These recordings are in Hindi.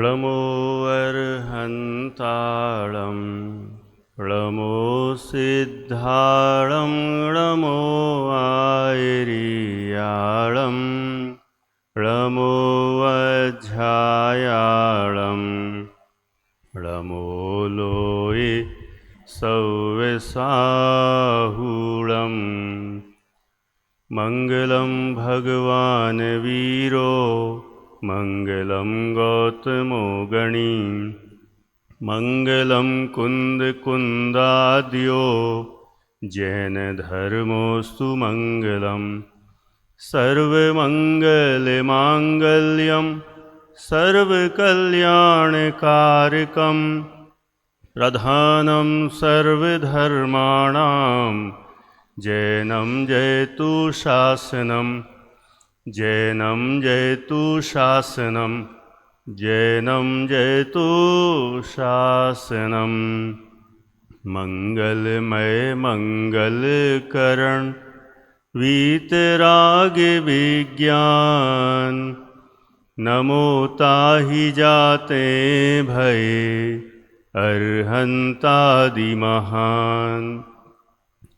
प्रणमो अर्हन्ताळं प्रणमो सिद्धाळं प्रणमो आयर्याळं प्रणमो वज्झायाळं प्रणमो लोये सव्यसाहुळं मङ्गलं भगवान् वीरो मङ्गलं गौतमो गणी मङ्गलं कुन्दकुन्दाद्यो जैनधर्मोऽस्तु मङ्गलं सर्वमङ्गलमाङ्गल्यं सर्वकल्याणकारकं प्रधानं सर्वधर्माणां जैनं जयतु शासनं जैनं जयतु शासनं जैनं जयतु शासनं मंगलमय मंगलकरण वीतराग विज्ञान नमो ताहि जाते भये अर्हन्तादि महान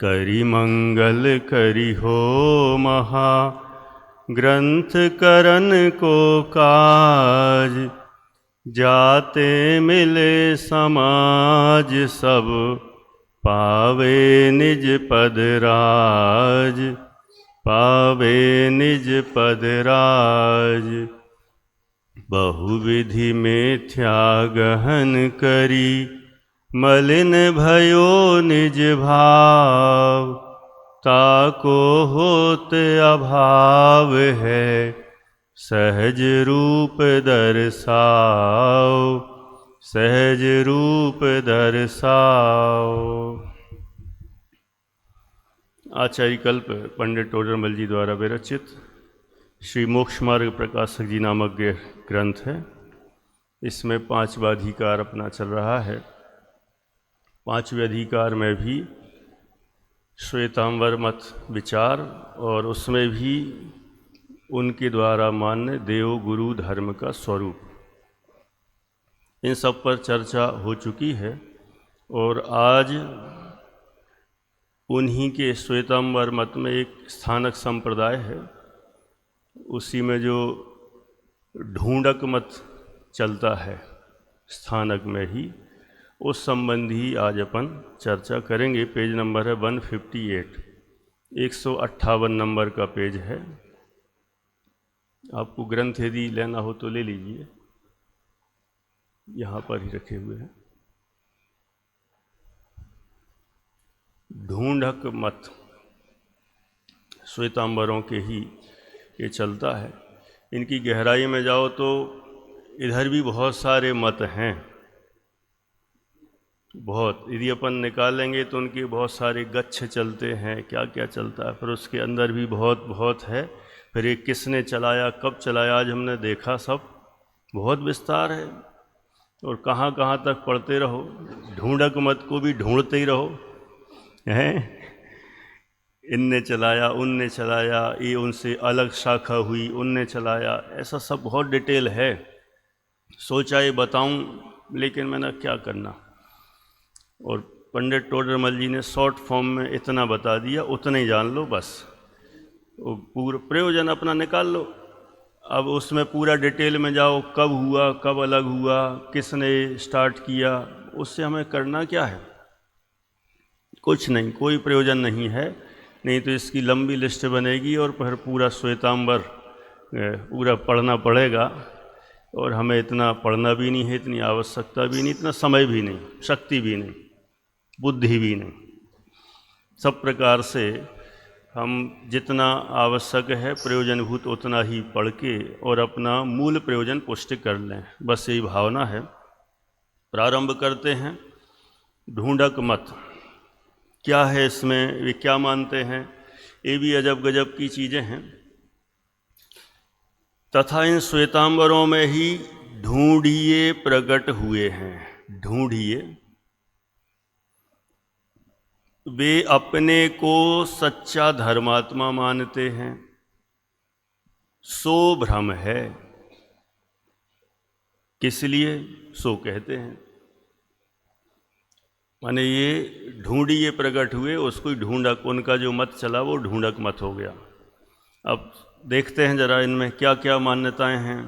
करि मंगल करि हो महा ग्रंथ करन को काज जाते मिले समाज सब पावे निज पद राज पावे निज पद राज बहुविधि मिथ्या गहन करी मलिन भयो निज भाव ताको होत अभाव है सहज रूप दर्शाओ सहज रूप दर्शाओ। आचार्य कल्प पंडित टोडरमल जी द्वारा विरचित श्री मोक्ष मार्ग प्रकाशक जी नामक ग्रंथ है। इसमें 5वां अधिकार अपना चल रहा है। 5वें अधिकार में भी श्वेतांबर मत विचार और उसमें भी उनके द्वारा मान्य देव गुरु धर्म का स्वरूप, इन सब पर चर्चा हो चुकी है। और आज उन्हीं के श्वेतांबर मत में एक स्थानक संप्रदाय है, उसी में जो ढूंढक मत चलता है स्थानक में ही, उस संबंधी आज अपन चर्चा करेंगे। पेज नंबर है 158, 158 नंबर का पेज है। आपको ग्रंथ यदि लेना हो तो ले लीजिए, यहाँ पर ही रखे हुए हैं। ढूंढक मत श्वेतांबरों के ही ये चलता है। इनकी गहराई में जाओ तो इधर भी बहुत सारे मत हैं, बहुत। यदि अपन निकालेंगे तो उनके बहुत सारे गच्छ चलते हैं, क्या क्या चलता है, फिर उसके अंदर भी बहुत बहुत है। फिर ये किसने चलाया, कब चलाया, आज हमने देखा, सब बहुत विस्तार है। और कहाँ कहाँ तक पढ़ते रहो, ढूंढक मत को भी ढूंढते ही रहो, हैं। इनने चलाया, उनने चलाया, ये उनसे अलग शाखा हुई, उनने चलाया, ऐसा सब बहुत डिटेल है। सोचा ये बताऊं, लेकिन मैंने क्या करना। और पंडित टोडरमल जी ने शॉर्ट फॉर्म में इतना बता दिया, उतना ही जान लो बस, वो पूरा प्रयोजन अपना निकाल लो। अब उसमें पूरा डिटेल में जाओ, कब हुआ, कब अलग हुआ, किसने स्टार्ट किया, उससे हमें करना क्या है? कुछ नहीं, कोई प्रयोजन नहीं है। नहीं तो इसकी लंबी लिस्ट बनेगी और फिर पूरा श्वेतांबर पूरा पढ़ना पड़ेगा, और हमें इतना पढ़ना भी नहीं है, इतनी आवश्यकता भी नहीं, इतना समय भी नहीं, शक्ति भी नहीं, बुद्धि भी नहीं। सब प्रकार से हम जितना आवश्यक है प्रयोजनभूत उतना ही पढ़ के और अपना मूल प्रयोजन पुष्ट कर लें, बस यही भावना है। प्रारंभ करते हैं। ढूंढक मत क्या है, इसमें वे क्या मानते हैं, ये भी अजब गजब की चीज़ें हैं। तथा इन श्वेतांबरों में ही ढूंढिए प्रकट हुए हैं। ढूंढिए, वे अपने को सच्चा धर्मात्मा मानते हैं, सो भ्रम है। किस लिए? सो कहते हैं। माने ये ढूंढिए प्रकट हुए, उसको ही ढूंढक, उनका जो मत चला वो ढूंढक मत हो गया। अब देखते हैं जरा इनमें क्या क्या मान्यताएं हैं।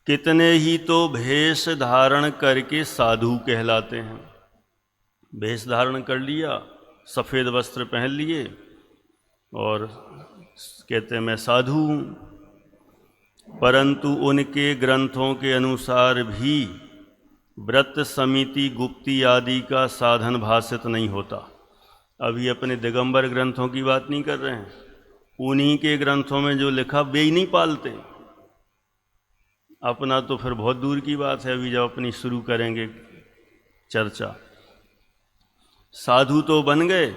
कितने ही तो भेष धारण करके साधु कहलाते हैं। भेष धारण कर लिया, सफ़ेद वस्त्र पहन लिए और कहते हैं मैं साधु हूँ, परंतु उनके ग्रंथों के अनुसार भी व्रत समिति गुप्ती आदि का साधन भाषित नहीं होता। अभी अपने दिगंबर ग्रंथों की बात नहीं कर रहे हैं, उन्हीं के ग्रंथों में जो लिखा वे ही नहीं पालते। अपना तो फिर बहुत दूर की बात है, अभी जब अपनी शुरू करेंगे चर्चा। साधु तो बन गए,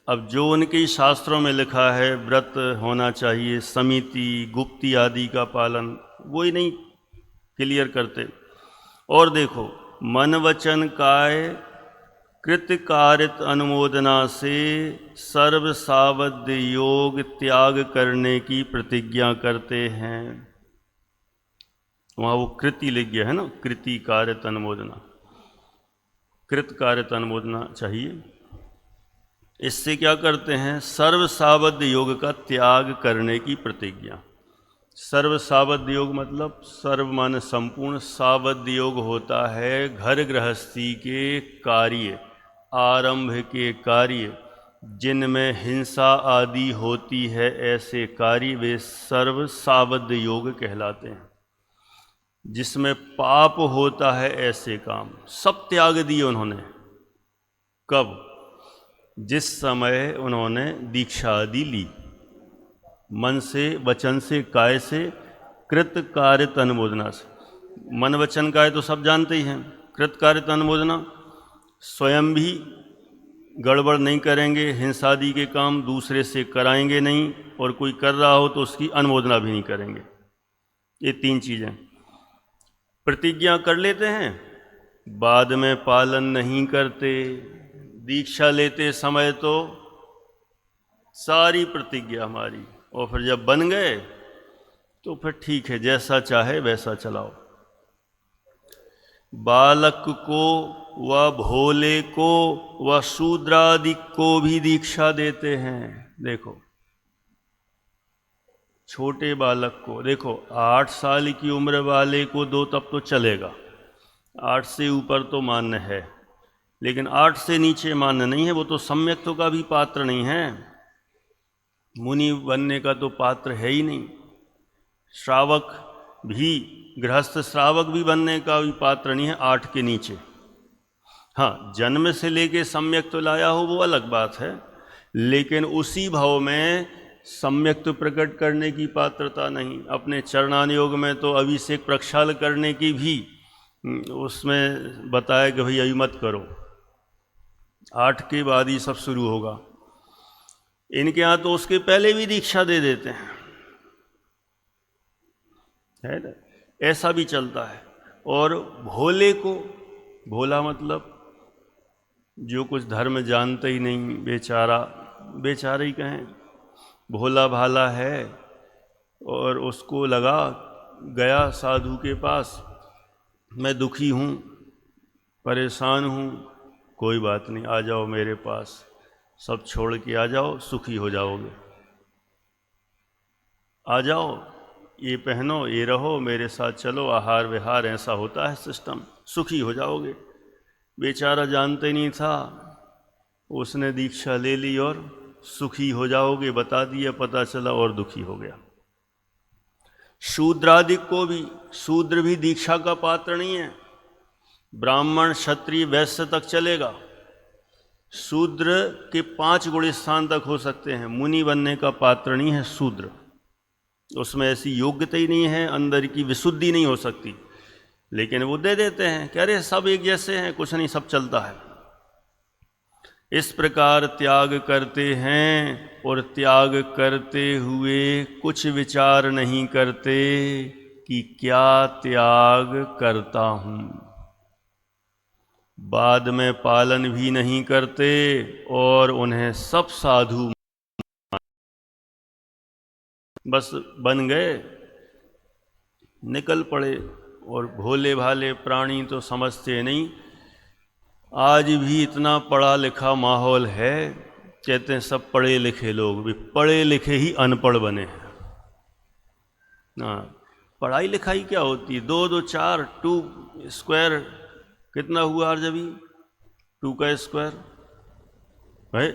अब जो उनके शास्त्रों में लिखा है व्रत होना चाहिए, समिति गुप्ती आदि का पालन, वो ही नहीं क्लियर करते। और देखो, मन वचन काय कृत कारित अनुमोदना से सर्व सावध योग त्याग करने की प्रतिज्ञा करते हैं। वहाँ वो कृति लिख गया है ना, कृति कारित अनुमोदना, कृत कारित अनुमोदना चाहिए। इससे क्या करते हैं? सर्व सावध योग का त्याग करने की प्रतिज्ञा। सर्व सावध योग मतलब सर्व माने संपूर्ण, सावध योग होता है घर गृहस्थी के कार्य, आरंभ के कार्य जिनमें हिंसा आदि होती है, ऐसे कार्य वे सर्व सावध योग कहलाते हैं। जिसमें पाप होता है ऐसे काम सब त्याग दिए उन्होंने। कब? जिस समय उन्होंने दीक्षा आदि ली, मन से, वचन से, काय से, कृत कारित अनुमोदना से। मन वचन काय तो सब जानते ही हैं, कृत कारित अनुमोदना स्वयं भी गड़बड़ नहीं करेंगे, हिंसादि के काम दूसरे से कराएंगे नहीं, और कोई कर रहा हो तो उसकी अनुमोदना भी नहीं करेंगे। ये तीन चीज़ें प्रतिज्ञा कर लेते हैं, बाद में पालन नहीं करते। दीक्षा लेते समय तो सारी प्रतिज्ञा हमारी, और फिर जब बन गए तो फिर ठीक है, जैसा चाहे वैसा चलाओ। बालक को व भोले को व शूद्रादि को भी दीक्षा देते हैं। देखो, छोटे बालक को, देखो 8 साल की उम्र वाले को दो तब तो चलेगा, 8 से ऊपर तो मान्य है, लेकिन 8 से नीचे मान्य नहीं है। वो तो सम्यक्त्व का भी पात्र नहीं है, मुनि बनने का तो पात्र है ही नहीं। श्रावक भी, गृहस्थ श्रावक भी बनने का भी पात्र नहीं है 8 के नीचे। हाँ, जन्म से लेके सम्यक्त्व लाया हो वो अलग बात है, लेकिन उसी भाव में सम्यक्त्व प्रकट करने की पात्रता नहीं। अपने चरणानुयोग में तो अभिषेक प्रक्षाल करने की भी उसमें बताया कि भाई अभी मत करो, 8 के बाद ही सब शुरू होगा। इनके यहाँ तो उसके पहले भी दीक्षा दे देते हैं, है ना, ऐसा भी चलता है। और भोले को, भोला मतलब जो कुछ धर्म जानते ही नहीं, बेचारा, बेचारा ही कहें, भोला भाला है, और उसको लगा, गया साधु के पास, मैं दुखी हूँ, परेशान हूँ, कोई बात नहीं, आ जाओ मेरे पास, सब छोड़ के आ जाओ, सुखी हो जाओगे। आ जाओ, ये पहनो, ये रहो, मेरे साथ चलो, आहार विहार, ऐसा होता है सिस्टम, सुखी हो जाओगे। बेचारा जानते नहीं था, उसने दीक्षा ले ली और सुखी हो जाओगे बता दिया, पता चला और दुखी हो गया। शूद्रादिक को भी, शूद्र भी दीक्षा का पात्र नहीं है, ब्राह्मण क्षत्रिय वैश्य तक चलेगा, शूद्र के 5 गुण स्थान तक हो सकते हैं, मुनि बनने का पात्र नहीं है शूद्र। उसमें ऐसी योग्यता ही नहीं है, अंदर की विशुद्धि नहीं हो सकती, लेकिन वो दे देते हैं कि अरे सब एक जैसे हैं, कुछ नहीं, सब चलता है। इस प्रकार त्याग करते हैं, और त्याग करते हुए कुछ विचार नहीं करते कि क्या त्याग करता हूँ, बाद में पालन भी नहीं करते, और उन्हें सब साधु बस बन गए, निकल पड़े और भोले भाले प्राणी तो समझते नहीं। आज भी इतना पढ़ा लिखा माहौल है, कहते हैं सब पढ़े लिखे लोग भी पढ़े लिखे ही अनपढ़ बने हैं। हाँ, पढ़ाई लिखाई क्या होती है? 2 2 4 2 स्क्वायर कितना हुआ आरजबी? 2 का स्क्वायर है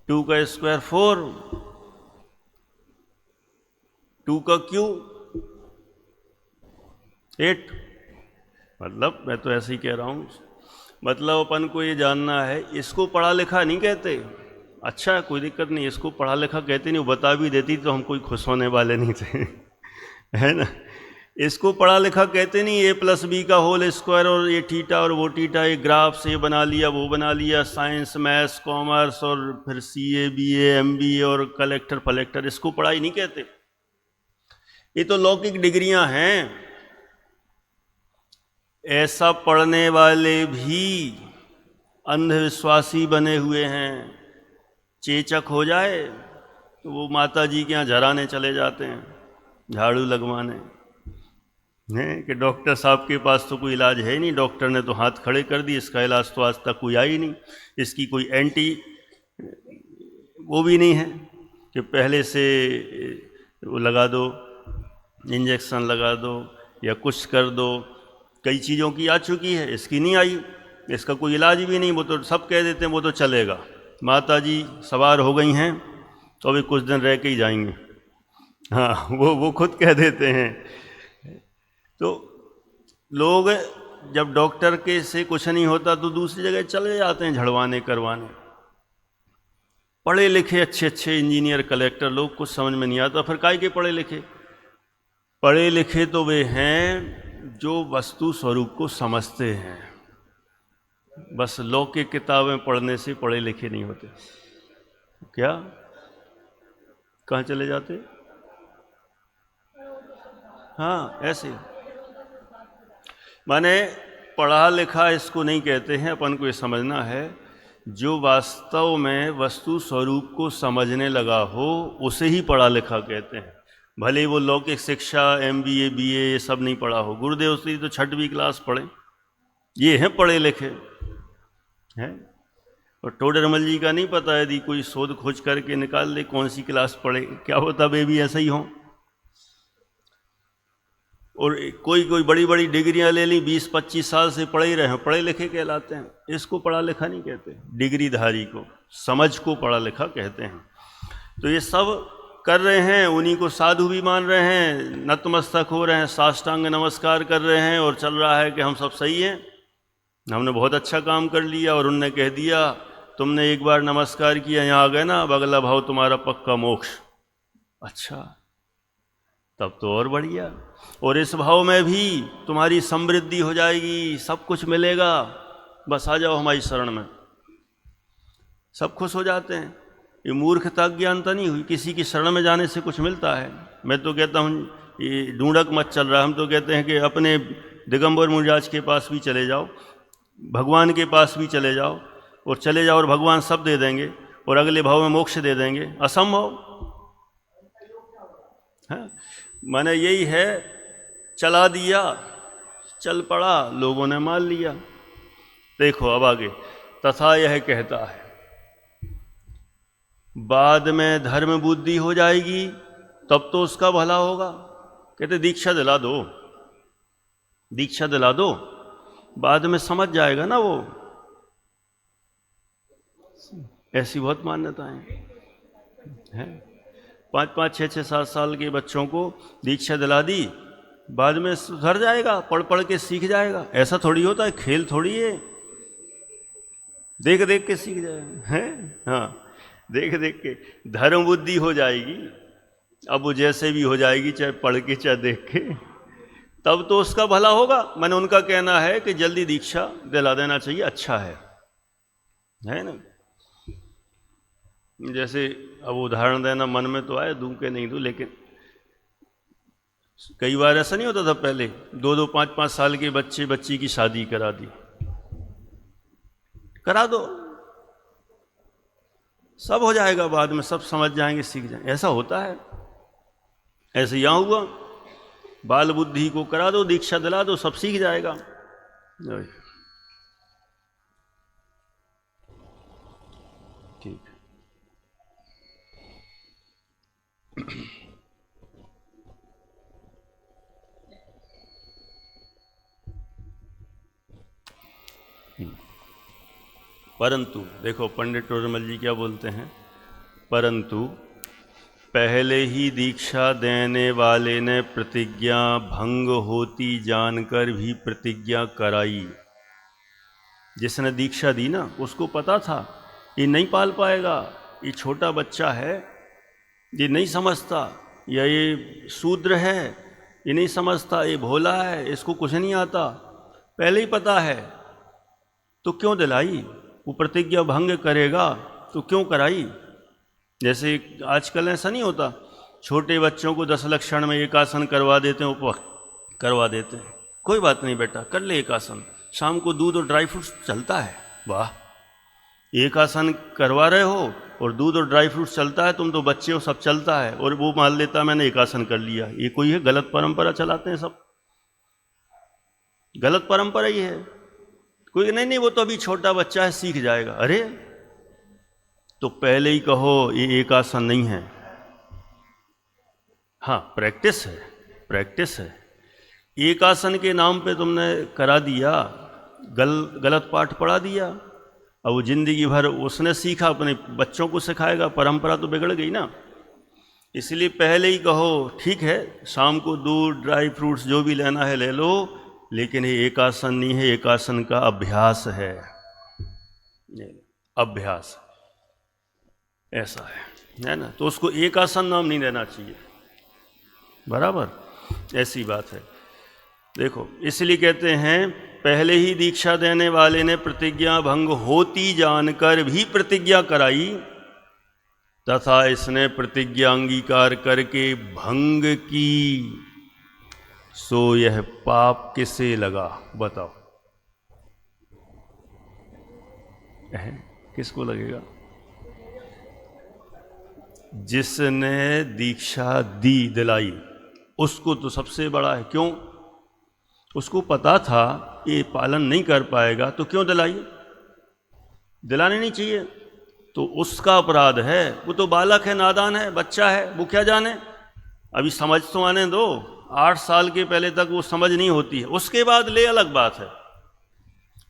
2 का स्क्वायर 4, 2 का क्यूब 8। मतलब मैं तो ऐसे ही कह रहा हूँ, मतलब अपन को ये जानना है, इसको पढ़ा लिखा नहीं कहते। अच्छा, कोई दिक्कत नहीं, इसको पढ़ा लिखा कहते नहीं, वो बता भी देती तो हम कोई खुश होने वाले नहीं थे है ना। इसको पढ़ा लिखा कहते नहीं, a+b का होल स्क्वायर और ये थीटा और वो थीटा, ये ग्राफ से ये बना लिया वो बना लिया, साइंस मैथ्स कॉमर्स और फिर CA BA MBA और कलेक्टर फलेक्टर, इसको पढ़ाई नहीं कहते। ये तो लौकिक डिग्रियां हैं। ऐसा पढ़ने वाले भी अंधविश्वासी बने हुए हैं। चेचक हो जाए तो वो माता जी के यहाँ झराने चले जाते हैं, झाड़ू लगवाने हैं कि डॉक्टर साहब के पास तो कोई इलाज है नहीं, डॉक्टर ने तो हाथ खड़े कर दिए, इसका इलाज तो आज तक कोई आई नहीं, इसकी कोई एंटी वो भी नहीं है कि पहले से वो लगा दो, इंजेक्शन लगा दो या कुछ कर दो। कई चीज़ों की आ चुकी है, इसकी नहीं आई, इसका कोई इलाज भी नहीं। वो तो सब कह देते हैं वो तो चलेगा, माता जी सवार हो गई हैं तो अभी कुछ दिन रह के ही जाएंगे। हाँ, वो खुद कह देते हैं। तो लोग जब डॉक्टर के से कुछ नहीं होता तो दूसरी जगह चले जाते हैं झड़वाने करवाने। पढ़े लिखे अच्छे अच्छे इंजीनियर कलेक्टर लोग, कुछ समझ में नहीं आता, फिर काहे के पढ़े लिखे? पढ़े लिखे तो वे हैं जो वस्तु स्वरूप को समझते हैं। बस लौकिक किताबें पढ़ने से पढ़े लिखे नहीं होते। क्या कहाँ चले जाते? हाँ, ऐसे माने पढ़ा लिखा इसको नहीं कहते हैं। अपन को ये समझना है, जो वास्तव में वस्तु स्वरूप को समझने लगा हो उसे ही पढ़ा लिखा कहते हैं। भले वो लौकिक शिक्षा MBA BA ये सब नहीं पढ़ा हो। गुरुदेव श्री तो 6वीं क्लास पढ़े, ये हैं पढ़े लिखे हैं। और टोडरमल जी का नहीं पता, यदि कोई शोध खोज करके निकाल ले कौन सी क्लास पढ़े, क्या होता वे भी ऐसा ही हों। और कोई बड़ी बड़ी डिग्रियां ले ली, 20-25 साल से पढ़े ही रहे हैं, पढ़े लिखे कहलाते हैं। इसको पढ़ा लिखा नहीं कहते, डिग्रीधारी को, समझ को पढ़ा लिखा कहते हैं। तो ये सब कर रहे हैं, उन्हीं को साधु भी मान रहे हैं, नतमस्तक हो रहे हैं, साष्टांग नमस्कार कर रहे हैं, और चल रहा है कि हम सब सही हैं, हमने बहुत अच्छा काम कर लिया। और उनने कह दिया तुमने एक बार नमस्कार किया, यहाँ आ गए ना, अब अगला भाव तुम्हारा पक्का मोक्ष। अच्छा, तब तो और बढ़िया। और इस भाव में भी तुम्हारी समृद्धि हो जाएगी, सब कुछ मिलेगा, बस आ जाओ हमारी शरण में। सब खुश हो जाते हैं। ये मूर्खता ज्ञानता नहीं हुई, किसी की शरण में जाने से कुछ मिलता है। मैं तो कहता हूँ ये ढूंढक मत चल रहा है। हम तो कहते हैं कि अपने दिगंबर मुनिराज के पास भी चले जाओ, भगवान के पास भी चले जाओ, और चले जाओ और भगवान सब दे देंगे और अगले भाव में मोक्ष दे देंगे। असंभव है। माने यही है, चला दिया, चल पड़ा, लोगों ने मान लिया। देखो अब आगे, तथा यह कहता है बाद में धर्म बुद्धि हो जाएगी तब तो उसका भला होगा। कहते दीक्षा दिला दो, दीक्षा दिला दो, बाद में समझ जाएगा ना वो। ऐसी बहुत मान्यताएं हैं। 5-5, 6-6, 7 साल के बच्चों को दीक्षा दिला दी, बाद में सुधर जाएगा, पढ़ पढ़ के सीख जाएगा। ऐसा थोड़ी होता है, खेल थोड़ी है, देख देख के सीख जाएगा है। हाँ, देख देख के धर्म बुद्धि हो जाएगी। अब वो जैसे भी हो जाएगी, चाहे पढ़ के चाहे देख के, तब तो उसका भला होगा। मैंने उनका कहना है कि जल्दी दीक्षा दिला देना चाहिए, अच्छा है ना। जैसे अब उदाहरण देना मन में तो आए, दूं के नहीं दूं, लेकिन कई बार ऐसा नहीं होता था पहले, 2-2, 5-5 साल के बच्चे बच्ची की शादी करा दी, करा दो, सब हो जाएगा, बाद में सब समझ जाएंगे, सीख जाएंगे। ऐसा होता है। ऐसे यहाँ हुआ, बाल बुद्धि को करा दो, दीक्षा दिला दो, सब सीख जाएगा। ठीक। परंतु देखो पंडित टोडरमल जी क्या बोलते हैं, परंतु पहले ही दीक्षा देने वाले ने प्रतिज्ञा भंग होती जानकर भी प्रतिज्ञा कराई। जिसने दीक्षा दी ना, उसको पता था ये नहीं पाल पाएगा, ये छोटा बच्चा है, ये नहीं समझता, या ये शूद्र है, ये नहीं समझता, ये भोला है, इसको कुछ नहीं आता, पहले ही पता है, तो क्यों दिलाई? वो प्रतिज्ञा भंग करेगा तो क्यों कराई? जैसे आजकल ऐसा नहीं होता, छोटे बच्चों को 10 लक्षण में एक आसन करवा देते हैं, ऊपर करवा देते हैं, कोई बात नहीं बेटा कर ले एक आसन, शाम को दूध और ड्राई फ्रूट्स चलता है, वाह, एक आसन करवा रहे हो और दूध और ड्राई फ्रूट्स चलता है, तुम तो बच्चे हो, सब चलता है, और वो मान लेता मैंने एक आसन कर लिया। ये कोई है? गलत परंपरा चलाते हैं सब, गलत परंपरा ही है। कोई नहीं वो तो अभी छोटा बच्चा है, सीख जाएगा। अरे तो पहले ही कहो ये एक आसन नहीं है। हाँ प्रैक्टिस है, प्रैक्टिस है। एक आसन के नाम पे तुमने करा दिया, गलत पाठ पढ़ा दिया, अब वो जिंदगी भर उसने सीखा, अपने बच्चों को सिखाएगा, परंपरा तो बिगड़ गई ना। इसलिए पहले ही कहो ठीक है, शाम को दूध ड्राई फ्रूट्स जो भी लेना है ले लो, लेकिन ये एक आसन नहीं है, एक आसन का अभ्यास है, अभ्यास ऐसा है ना। तो उसको एक आसन नाम नहीं देना चाहिए, बराबर, ऐसी बात है। देखो इसलिए कहते हैं पहले ही दीक्षा देने वाले ने प्रतिज्ञा भंग होती जानकर भी प्रतिज्ञा कराई, तथा इसने प्रतिज्ञा अंगीकार करके भंग की, सो यह पाप किसे लगा? बताओ, किसको लगेगा? जिसने दीक्षा दी, दिलाई, उसको तो सबसे बड़ा है। क्यों? उसको पता था ये पालन नहीं कर पाएगा, तो क्यों दिलाई? दिलाने नहीं चाहिए, तो उसका अपराध है। वो तो बालक है, नादान है, बच्चा है, वो क्या जाने, अभी समझ तो आने दो। 8 साल के पहले तक वो समझ नहीं होती है, उसके बाद ले अलग बात है।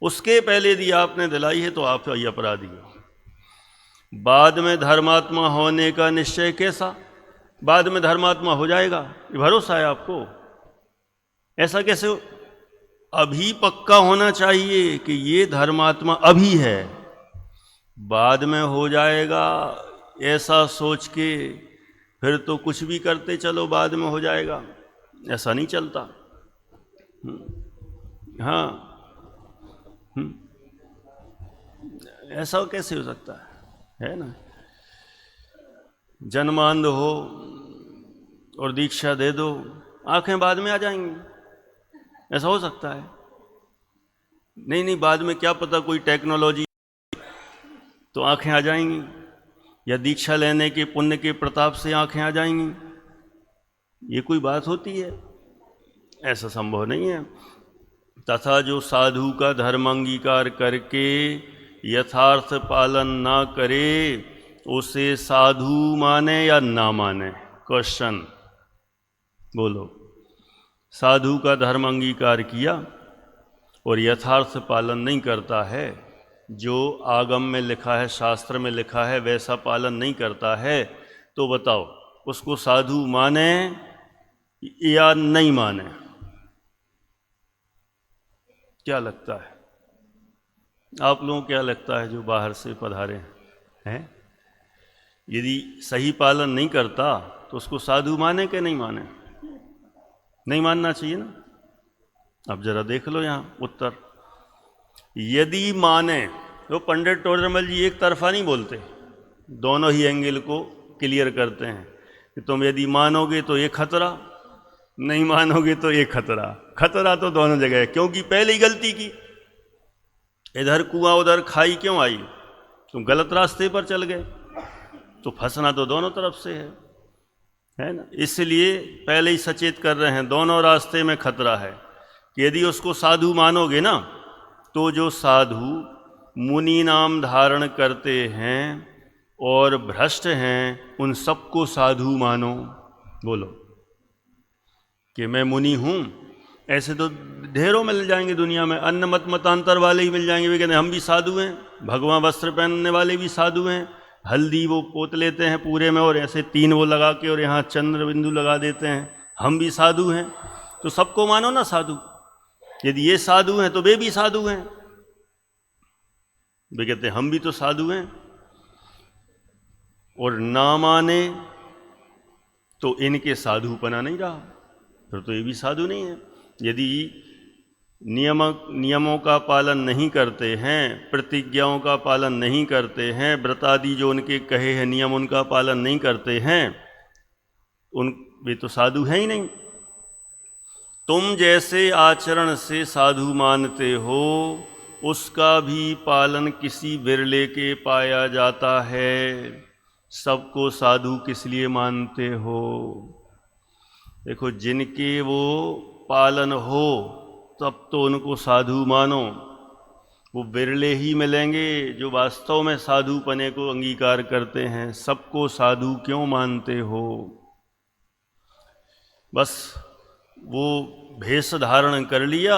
उसके पहले यदि आपने दिलाई है तो आप ही अपराधी हो। बाद में धर्मात्मा होने का निश्चय कैसा? बाद में धर्मात्मा हो जाएगा, ये भरोसा है आपको? ऐसा कैसे हो? अभी पक्का होना चाहिए कि ये धर्मात्मा अभी है, बाद में हो जाएगा ऐसा सोच के फिर तो कुछ भी करते चलो, बाद में हो जाएगा, ऐसा नहीं चलता। हाँ, ऐसा कैसे हो सकता है ना? जन्मांध हो और दीक्षा दे दो, आंखें बाद में आ जाएंगी, ऐसा हो सकता है? नहीं, बाद में क्या पता कोई टेक्नोलॉजी तो आंखें आ जाएंगी, या दीक्षा लेने के पुण्य के प्रताप से आंखें आ जाएंगी। ये कोई बात होती है? ऐसा संभव नहीं है। तथा जो साधु का धर्म अंगीकार करके यथार्थ पालन ना करे, उसे साधु माने या ना माने? क्वेश्चन बोलो। साधु का धर्म अंगीकार किया और यथार्थ पालन नहीं करता है, जो आगम में लिखा है, शास्त्र में लिखा है, वैसा पालन नहीं करता है, तो बताओ उसको साधु माने या नहीं माने? क्या लगता है आप लोगों को? क्या लगता है जो बाहर से पधारे हैं? यदि सही पालन नहीं करता तो उसको साधु माने कि नहीं माने? नहीं मानना चाहिए ना। अब जरा देख लो यहाँ उत्तर। यदि माने तो पंडित टोडरमल जी एक तरफा नहीं बोलते, दोनों ही एंगल को क्लियर करते हैं कि तुम यदि मानोगे तो ये खतरा, नहीं मानोगे तो ये खतरा। खतरा तो दोनों जगह है, क्योंकि पहले ही गलती की, इधर कुआं उधर खाई क्यों आई? तुम गलत रास्ते पर चल गए, तो फंसना तो दोनों तरफ से है। है ना। इसलिए पहले ही सचेत कर रहे हैं, दोनों रास्ते में खतरा है कि यदि उसको साधु मानोगे ना, तो जो साधु मुनि नाम धारण करते हैं और भ्रष्ट हैं, उन सबको साधु मानो। बोलो कि मैं मुनि हूँ, ऐसे तो ढेरों मिल जाएंगे दुनिया में, अन्न मत मतांतर वाले ही मिल जाएंगे। वे कहते हैं हम भी साधु हैं, भगवा वस्त्र पहनने वाले भी साधु हैं, हल्दी वो पोत लेते हैं पूरे में और ऐसे 3 वो लगा के और यहाँ चंद्र बिंदु लगा देते हैं, हम भी साधु हैं। तो सबको मानो ना साधु। यदि ये साधु हैं तो वे भी साधु हैं। वे कहते हैं हम भी तो साधु हैं, और ना माने तो इनके साधुपना नहीं रहा, फिर तो ये भी साधु नहीं है। यदि नियमों का पालन नहीं करते हैं, प्रतिज्ञाओं का पालन नहीं करते हैं, व्रतादि जो उनके कहे हैं नियम उनका पालन नहीं करते हैं, वे तो साधु हैं ही नहीं। तुम जैसे आचरण से साधु मानते हो, उसका भी पालन किसी विरले के पाया जाता है। सबको साधु किस लिए मानते हो? देखो, जिनके वो पालन हो तब तो उनको साधु मानो। वो बिरले ही मिलेंगे जो वास्तव में साधुपने को अंगीकार करते हैं। सबको साधु क्यों मानते हो? बस वो भेष धारण कर लिया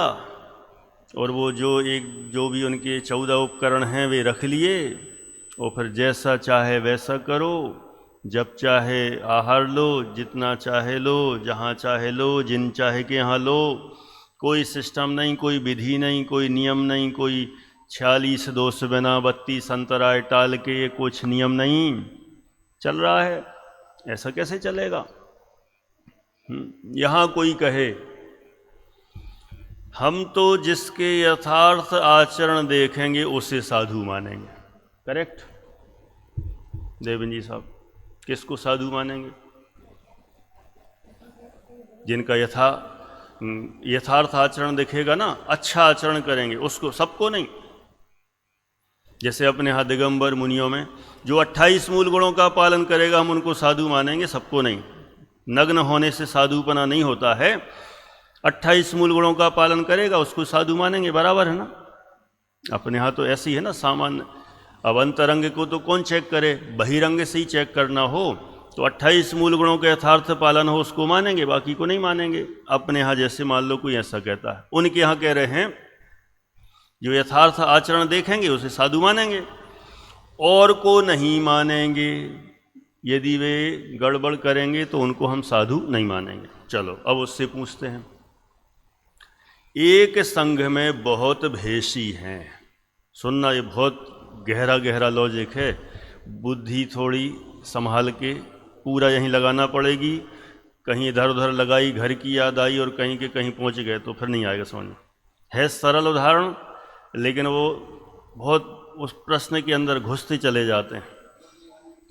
और वो जो भी उनके 14 उपकरण हैं वे रख लिए, और फिर जैसा चाहे वैसा करो, जब चाहे आहार लो, जितना चाहे लो, जहाँ चाहे लो, जिन चाहे के यहाँ लो। कोई सिस्टम नहीं, कोई विधि नहीं, कोई नियम नहीं, कोई 46 दोष बिना 32 अंतराय टाल के, ये कुछ नियम नहीं चल रहा है। ऐसा कैसे चलेगा? यहाँ कोई कहे हम तो जिसके यथार्थ आचरण देखेंगे उसे साधु मानेंगे। करेक्ट देवेंद्र जी साहब, किसको साधु मानेंगे? जिनका यथार्थ आचरण दिखेगा ना, अच्छा आचरण करेंगे उसको, सबको नहीं। जैसे अपने यहाँ दिगंबर मुनियों में जो 28 मूल गुणों का पालन करेगा हम उनको साधु मानेंगे, सबको नहीं। नग्न होने से साधुपना नहीं होता है। 28 मूल गुणों का पालन करेगा उसको साधु मानेंगे, बराबर है ना। अपने यहाँ तो ऐसी है ना सामान्य। अब अंतरंग को तो कौन चेक करे? बहिरंग से ही चेक करना हो तो 28 मूल गुणों के यथार्थ पालन हो उसको मानेंगे, बाकी को नहीं मानेंगे। अपने यहाँ जैसे मान लो कोई ऐसा कहता है, उनके यहाँ कह रहे हैं जो यथार्थ आचरण देखेंगे उसे साधु मानेंगे और को नहीं मानेंगे। यदि वे गड़बड़ करेंगे तो उनको हम साधु नहीं मानेंगे। चलो अब उससे पूछते हैं, एक संघ में बहुत भेषी हैं। सुनना, ये बहुत गहरा गहरा लॉजिक है। बुद्धि थोड़ी संभाल के पूरा यहीं लगाना पड़ेगी। कहीं इधर उधर लगाई, घर की याद आई और कहीं के कहीं पहुंच गए तो फिर नहीं आएगा समझ में। है सरल उदाहरण, लेकिन वो बहुत उस प्रश्न के अंदर घुसते चले जाते हैं।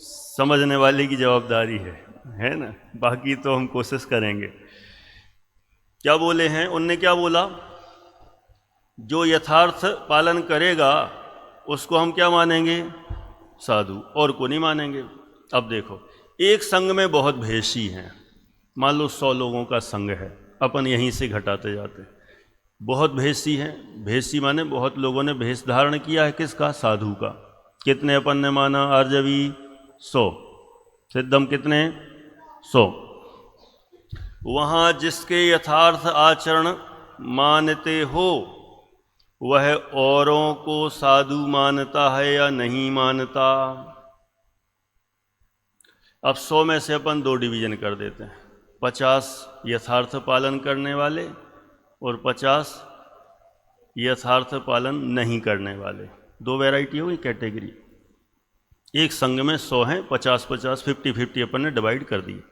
समझने वाले की जवाबदारी है ना। बाकी तो हम कोशिश करेंगे। क्या बोले हैं उनने? क्या बोला? जो यथार्थ पालन करेगा उसको हम क्या मानेंगे? साधु, और को नहीं मानेंगे। अब देखो, एक संघ में बहुत भेषी हैं। मान लो 100 लोगों का संघ है, अपन यहीं से घटाते जाते। बहुत भेषी हैं। भेषी माने बहुत लोगों ने भेष धारण किया है। किसका? साधु का। कितने अपन ने माना? आर्जवी 100, सिद्धम कितने? 100। वहाँ जिसके यथार्थ आचरण मानते हो वह औरों को साधु मानता है या नहीं मानता? अब 100 में से अपन 2 डिवीजन कर देते हैं। 50 यथार्थ पालन करने वाले और 50 यथार्थ पालन नहीं करने वाले। 2 वैरायटी होगी, कैटेगरी। एक संघ में 100 हैं, 50-50, 50-50 अपन ने डिवाइड कर दिए।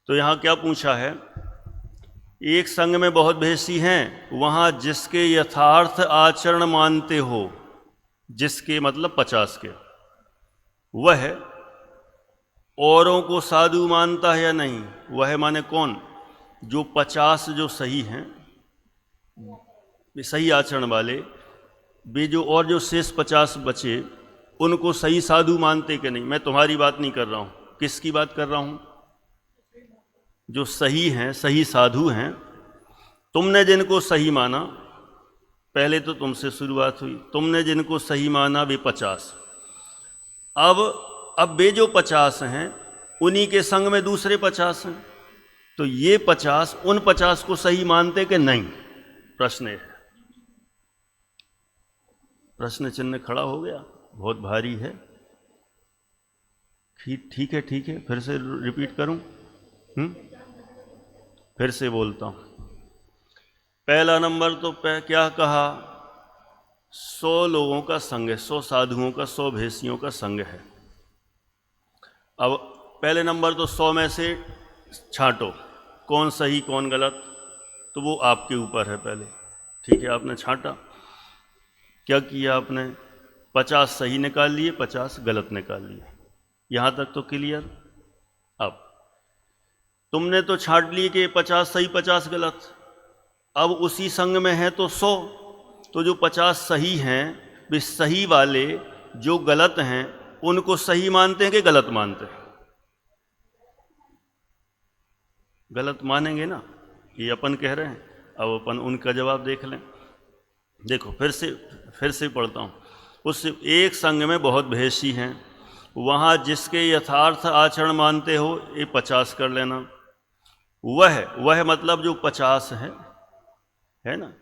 तो यहाँ क्या पूछा है? एक संघ में बहुत भेषी हैं, वहाँ जिसके यथार्थ आचरण मानते हो, जिसके मतलब 50 के, वह औरों को साधु मानता है या नहीं? वह माने कौन? जो 50 जो सही हैं, सही आचरण वाले, वे जो और जो शेष 50 बचे उनको सही साधु मानते कि नहीं? मैं तुम्हारी बात नहीं कर रहा हूँ। किसकी बात कर रहा हूँ? जो सही हैं, सही साधु हैं, तुमने जिनको सही माना, पहले तो तुमसे शुरुआत हुई, तुमने जिनको सही माना वे 50। अब वे जो 50 हैं उन्हीं के संग में दूसरे 50 हैं, तो ये 50 उन 50 को सही मानते कि नहीं? प्रश्न है, प्रश्न चिन्ह खड़ा हो गया, बहुत भारी है। ठीक है, फिर से रिपीट करूं? फिर से बोलता हूं। पहला नंबर तो क्या कहा? 100 लोगों का संग है, 100 साधुओं का, 100 भेषियों का संग है। अब पहले नंबर तो 100 में से छांटो कौन सही कौन गलत, तो वो आपके ऊपर है पहले। ठीक है, आपने छांटा, क्या किया आपने? 50 सही निकाल लिए, 50 गलत निकाल लिए। यहां तक तो क्लियर। अब तुमने तो छांट लिए कि 50 सही 50 गलत, अब उसी संग में है तो 100, तो जो 50 सही हैं वे सही वाले जो गलत हैं उनको सही मानते हैं कि गलत मानते हैं? गलत मानेंगे ना, ये अपन कह रहे हैं। अब अपन उनका जवाब देख लें। देखो, फिर से पढ़ता हूँ। उस एक संग में बहुत भेषी हैं, वहाँ जिसके यथार्थ आचरण मानते हो, ये 50 कर लेना। वह मतलब जो 50 है ना,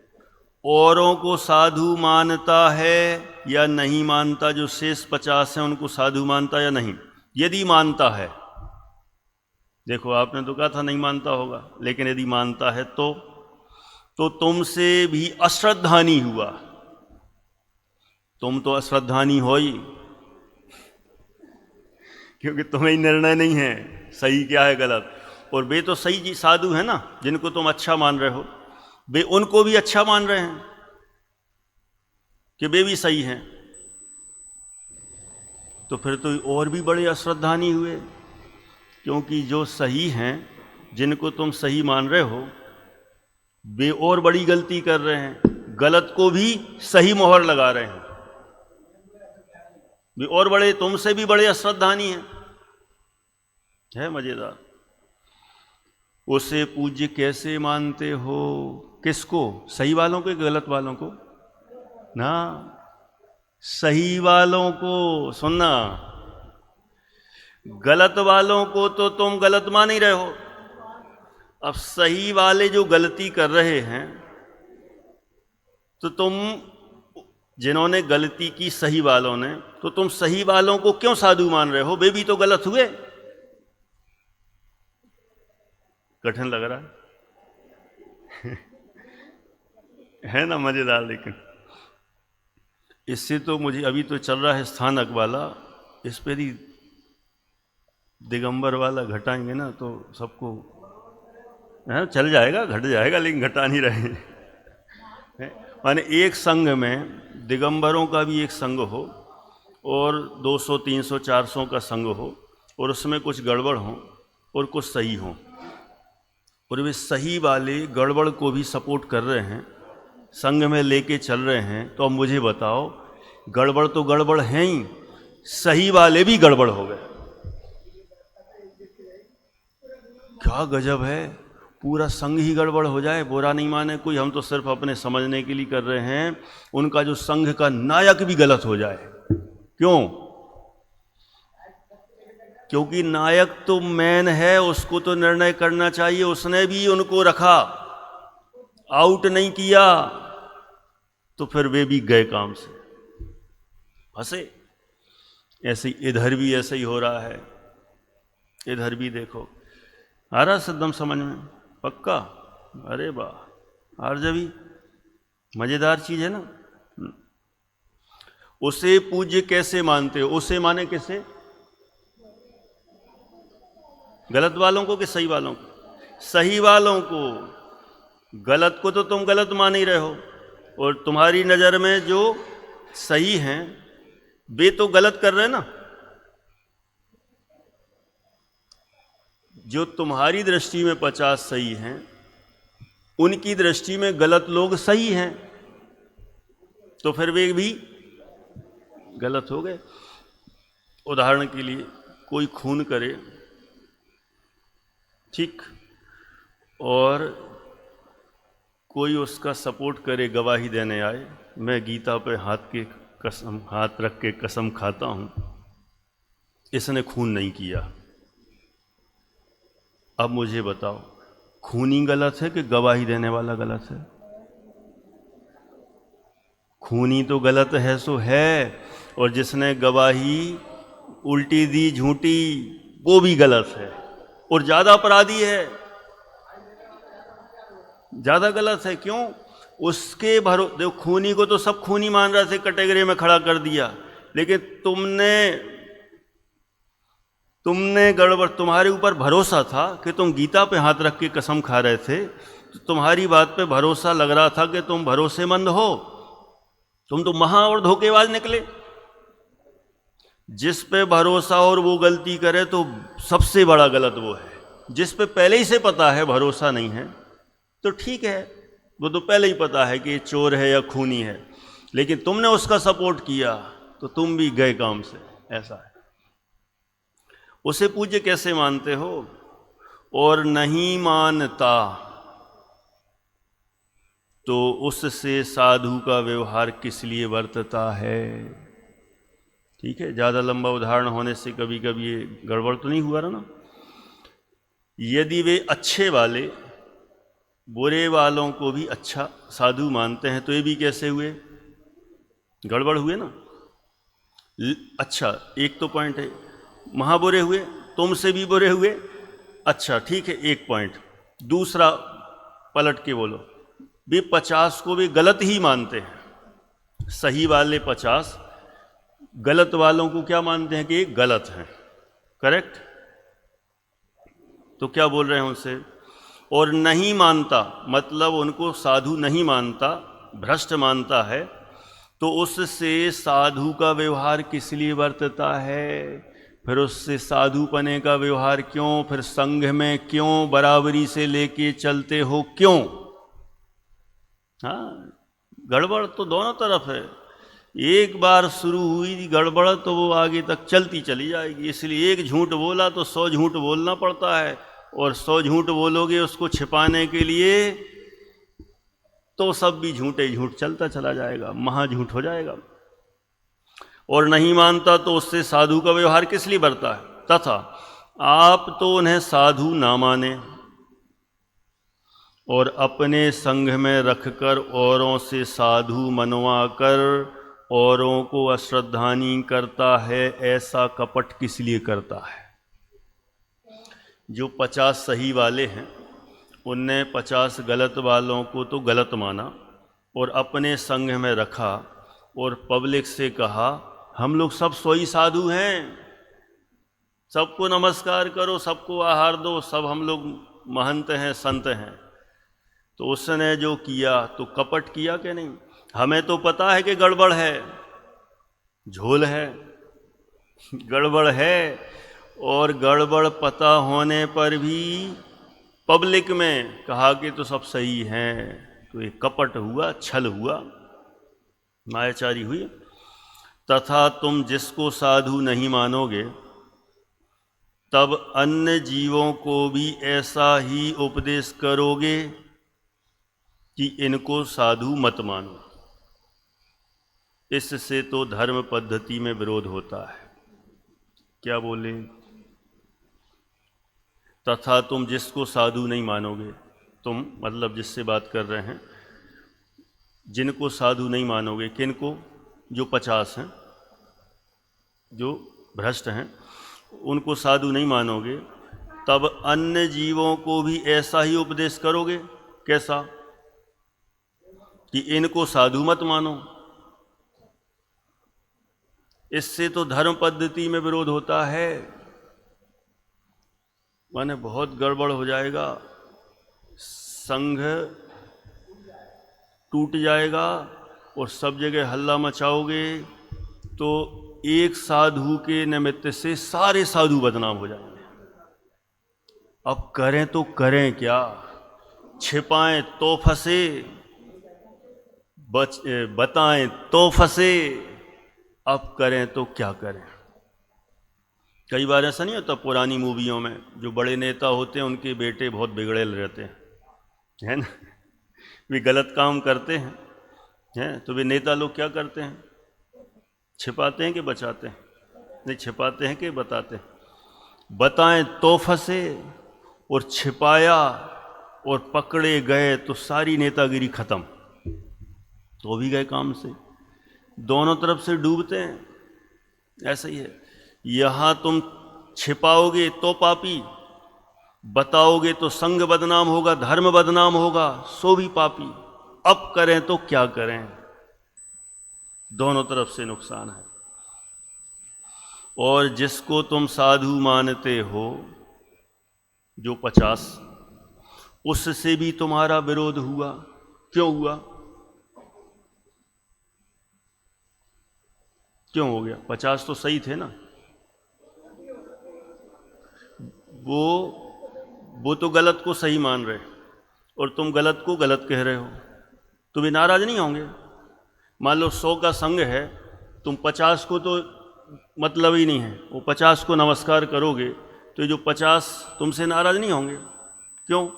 औरों को साधु मानता है या नहीं मानता? जो शेष 50 हैं उनको साधु मानता या नहीं? यदि मानता है, देखो आपने तो कहा था नहीं मानता होगा, लेकिन यदि मानता है तो तुमसे भी अश्रद्धानी हुआ। तुम तो अश्रद्धानी हो ही, क्योंकि तुम्हें निर्णय नहीं है सही क्या है गलत। और वे तो सही जी साधु है ना, जिनको तुम अच्छा मान रहे हो, वे उनको भी अच्छा मान रहे हैं कि वे भी सही हैं, तो फिर तो और भी बड़े अश्रद्धानी हुए। क्योंकि जो सही हैं, जिनको तुम सही मान रहे हो, वे और बड़ी गलती कर रहे हैं, गलत को भी सही मोहर लगा रहे हैं। वे और बड़े, तुमसे भी बड़े अश्रद्धानी हैं। है मजेदार। उसे पूज्य कैसे मानते हो? किसको? सही वालों को, गलत वालों को? ना, सही वालों को। सुनना, गलत वालों को तो तुम गलत मान ही रहे हो। अब सही वाले जो गलती कर रहे हैं, तो तुम, जिन्होंने गलती की सही वालों ने, तो तुम सही वालों को क्यों साधु मान रहे हो? वे भी तो गलत हुए। कठिन लग रहा है ना? मजेदार। लेकिन इससे तो मुझे अभी तो चल रहा है स्थानक वाला, इस पर ही दिगंबर वाला घटाएंगे ना तो सबको चल जाएगा, घट जाएगा, लेकिन घटा नहीं रहे। माने एक संघ में दिगंबरों का भी एक संघ हो और 200 300 400 का संघ हो, और उसमें कुछ गड़बड़ हो और कुछ सही हो, और वे सही वाले गड़बड़ को भी सपोर्ट कर रहे हैं, संघ में लेके चल रहे हैं। तो अब मुझे बताओ, गड़बड़ तो गड़बड़ हैं ही, सही वाले भी गड़बड़ हो गए। क्या गजब है, पूरा संघ ही गड़बड़ हो जाए। बुरा नहीं माने कोई, हम तो सिर्फ अपने समझने के लिए कर रहे हैं। उनका जो संघ का नायक भी गलत हो जाए। क्यों? क्योंकि नायक तो मैन है, उसको तो निर्णय करना चाहिए। उसने भी उनको रखा, आउट नहीं किया, तो फिर वे भी गए काम से, फंसे। ऐसे इधर भी ऐसे ही हो रहा है। इधर भी देखो, आ रहा एकदम समझ में? पक्का? अरे वाह, आरजवी, मजेदार चीज है ना। उसे पूज्य कैसे मानते हो? उसे माने किसे? गलत वालों को कि सही वालों को? सही वालों को। गलत को तो तुम गलत मान ही रहे हो, और तुम्हारी नजर में जो सही हैं वे तो गलत कर रहे हैं ना। जो तुम्हारी दृष्टि में 50 सही हैं, उनकी दृष्टि में गलत लोग सही हैं, तो फिर वे भी गलत हो गए। उदाहरण के लिए, कोई खून करे, ठीक, और कोई उसका सपोर्ट करे, गवाही देने आए, मैं गीता पे हाथ रख के कसम खाता हूँ इसने खून नहीं किया। अब मुझे बताओ, खूनी गलत है कि गवाही देने वाला गलत है? खूनी तो गलत है सो है, और जिसने गवाही उल्टी दी, झूठी, वो भी गलत है और ज्यादा अपराधी है, ज्यादा गलत है। क्यों? उसके देखो, खूनी को तो सब खूनी मान रहे थे, कैटेगरी में खड़ा कर दिया, लेकिन तुमने गड़बड़, तुम्हारे ऊपर भरोसा था कि तुम गीता पे हाथ रख के कसम खा रहे थे, तो तुम्हारी बात पे भरोसा लग रहा था कि तुम भरोसेमंद हो, तुम तो महा और धोखेबाज निकले। जिस पे भरोसा और वो गलती करे तो सबसे बड़ा गलत वो है। जिस पे पहले ही से पता है भरोसा नहीं है तो ठीक है, वो तो पहले ही पता है कि ये चोर है या खूनी है, लेकिन तुमने उसका सपोर्ट किया तो तुम भी गए काम से। ऐसा है। उसे पूज्य कैसे मानते हो? और नहीं मानता तो उससे साधु का व्यवहार किस लिए बरतता है? ठीक है, ज़्यादा लंबा उदाहरण होने से कभी कभी ये गड़बड़ तो नहीं हुआ रहा ना। यदि वे अच्छे वाले बुरे वालों को भी अच्छा साधु मानते हैं तो ये भी कैसे हुए? गड़बड़ हुए ना। अच्छा, एक तो पॉइंट है, महाबुरे हुए, तुमसे भी बुरे हुए। अच्छा ठीक है, एक पॉइंट। दूसरा पलट के बोलो, वे 50 को भी गलत ही मानते हैं। सही वाले 50 गलत वालों को क्या मानते हैं कि ये गलत हैं। करेक्ट? तो क्या बोल रहे हैं उनसे? और नहीं मानता मतलब उनको साधु नहीं मानता, भ्रष्ट मानता है, तो उससे साधु का व्यवहार किस लिए बरतता है? फिर उससे साधुपने का व्यवहार क्यों? फिर संघ में क्यों बराबरी से लेके चलते हो क्यों? हाँ, गड़बड़ तो दोनों तरफ है। एक बार शुरू हुई गड़बड़ तो वो आगे तक चलती चली जाएगी। इसलिए एक झूठ बोला तो 100 झूठ बोलना पड़ता है, और 100 झूठ बोलोगे उसको छिपाने के लिए तो सब भी झूठे झूठ चलता चला जाएगा, महा झूठ हो जाएगा। और नहीं मानता तो उससे साधु का व्यवहार किस लिए बरता है? तथा आप तो उन्हें साधु ना माने और अपने संघ में रखकर औरों से साधु मनवा कर औरों को अश्रद्धानी करता है, ऐसा कपट किस लिए करता है? जो 50 सही वाले हैं उनने 50 गलत वालों को तो गलत माना और अपने संघ में रखा और पब्लिक से कहा हम लोग सब सोई साधु हैं, सबको नमस्कार करो, सबको आहार दो, सब हम लोग महंत हैं, संत हैं। तो उसने जो किया तो कपट किया कि नहीं? हमें तो पता है कि गड़बड़ है, झोल है, गड़बड़ है, और गड़बड़ पता होने पर भी पब्लिक में कहा कि तो सब सही हैं। तो ये कपट हुआ, छल हुआ, मायाचारी हुई। तथा तुम जिसको साधु नहीं मानोगे तब अन्य जीवों को भी ऐसा ही उपदेश करोगे कि इनको साधु मत मानो। इससे तो धर्म पद्धति में विरोध होता है। क्या बोले? तथा तुम जिसको साधु नहीं मानोगे, तुम मतलब जिससे बात कर रहे हैं, जिनको साधु नहीं मानोगे, किनको? जो 50 हैं, जो भ्रष्ट हैं, उनको साधु नहीं मानोगे, तब अन्य जीवों को भी ऐसा ही उपदेश करोगे। कैसा? कि इनको साधु मत मानो। इससे तो धर्म पद्धति में विरोध होता है, माने बहुत गड़बड़ हो जाएगा, संघ टूट जाएगा और सब जगह हल्ला मचाओगे तो एक साधु के निमित्त से सारे साधु बदनाम हो जाएंगे। अब करें तो करें क्या? छिपाएं तो फंसे, बताएं तो फंसे, अब करें तो क्या करें? कई बार ऐसा नहीं होता पुरानी मूवियों में, जो बड़े नेता होते हैं उनके बेटे बहुत बिगड़ेल रहते हैं, है ना। वे गलत काम करते हैं तो वे नेता लोग क्या करते हैं, छिपाते हैं कि बचाते हैं? नहीं, छिपाते हैं कि बताते हैं? बताएं तो फंसे, और छिपाया और पकड़े गए तो सारी नेतागिरी खत्म, तो भी गए काम से। दोनों तरफ से डूबते हैं। ऐसा ही है, यहां तुम छिपाओगे तो पापी, बताओगे तो संग बदनाम होगा, धर्म बदनाम होगा, सो भी पापी। अब करें तो क्या करें, दोनों तरफ से नुकसान है। और जिसको तुम साधु मानते हो, जो 50, उससे भी तुम्हारा विरोध हुआ। क्यों हुआ? क्यों हो गया? 50 तो सही थे ना। वो तो गलत को सही मान रहे, और तुम गलत को गलत कह रहे हो, तो वे नाराज नहीं होंगे? मान लो 100 का संग है, तुम 50 को तो मतलब ही नहीं है, वो 50 को नमस्कार करोगे, तो ये जो 50 तुमसे नाराज नहीं होंगे? क्यों?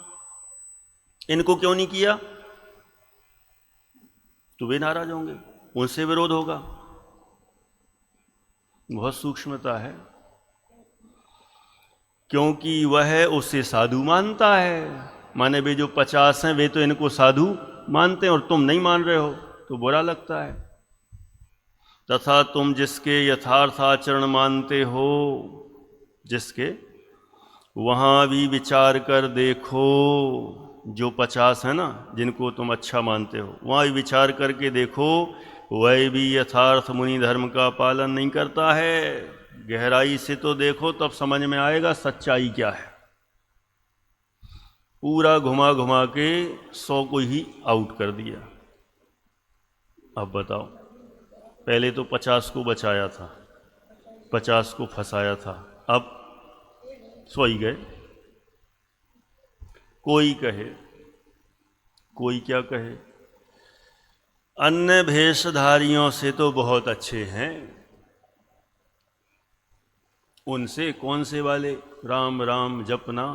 इनको क्यों नहीं किया? तो वे नाराज होंगे, उनसे विरोध होगा। बहुत सूक्ष्मता है, क्योंकि वह उसे साधु मानता है। माने वे जो 50 हैं, वे तो इनको साधु मानते हैं और तुम नहीं मान रहे हो, तो बुरा लगता है। तथा तुम जिसके यथार्थ आचरण मानते हो, जिसके, वहां भी विचार कर देखो। जो 50 है ना, जिनको तुम अच्छा मानते हो, वहां भी विचार करके देखो, वह भी यथार्थ मुनि धर्म का पालन नहीं करता है। गहराई से तो देखो, तब समझ में आएगा सच्चाई क्या है। पूरा घुमा घुमा के 100 को ही आउट कर दिया। अब बताओ, पहले तो 50 को बचाया था, 50 को फंसाया था, अब 100 ही गए। कोई कहे, कोई क्या कहे, अन्य भेषधारियों से तो बहुत अच्छे हैं। उनसे कौन से वाले? राम राम जपना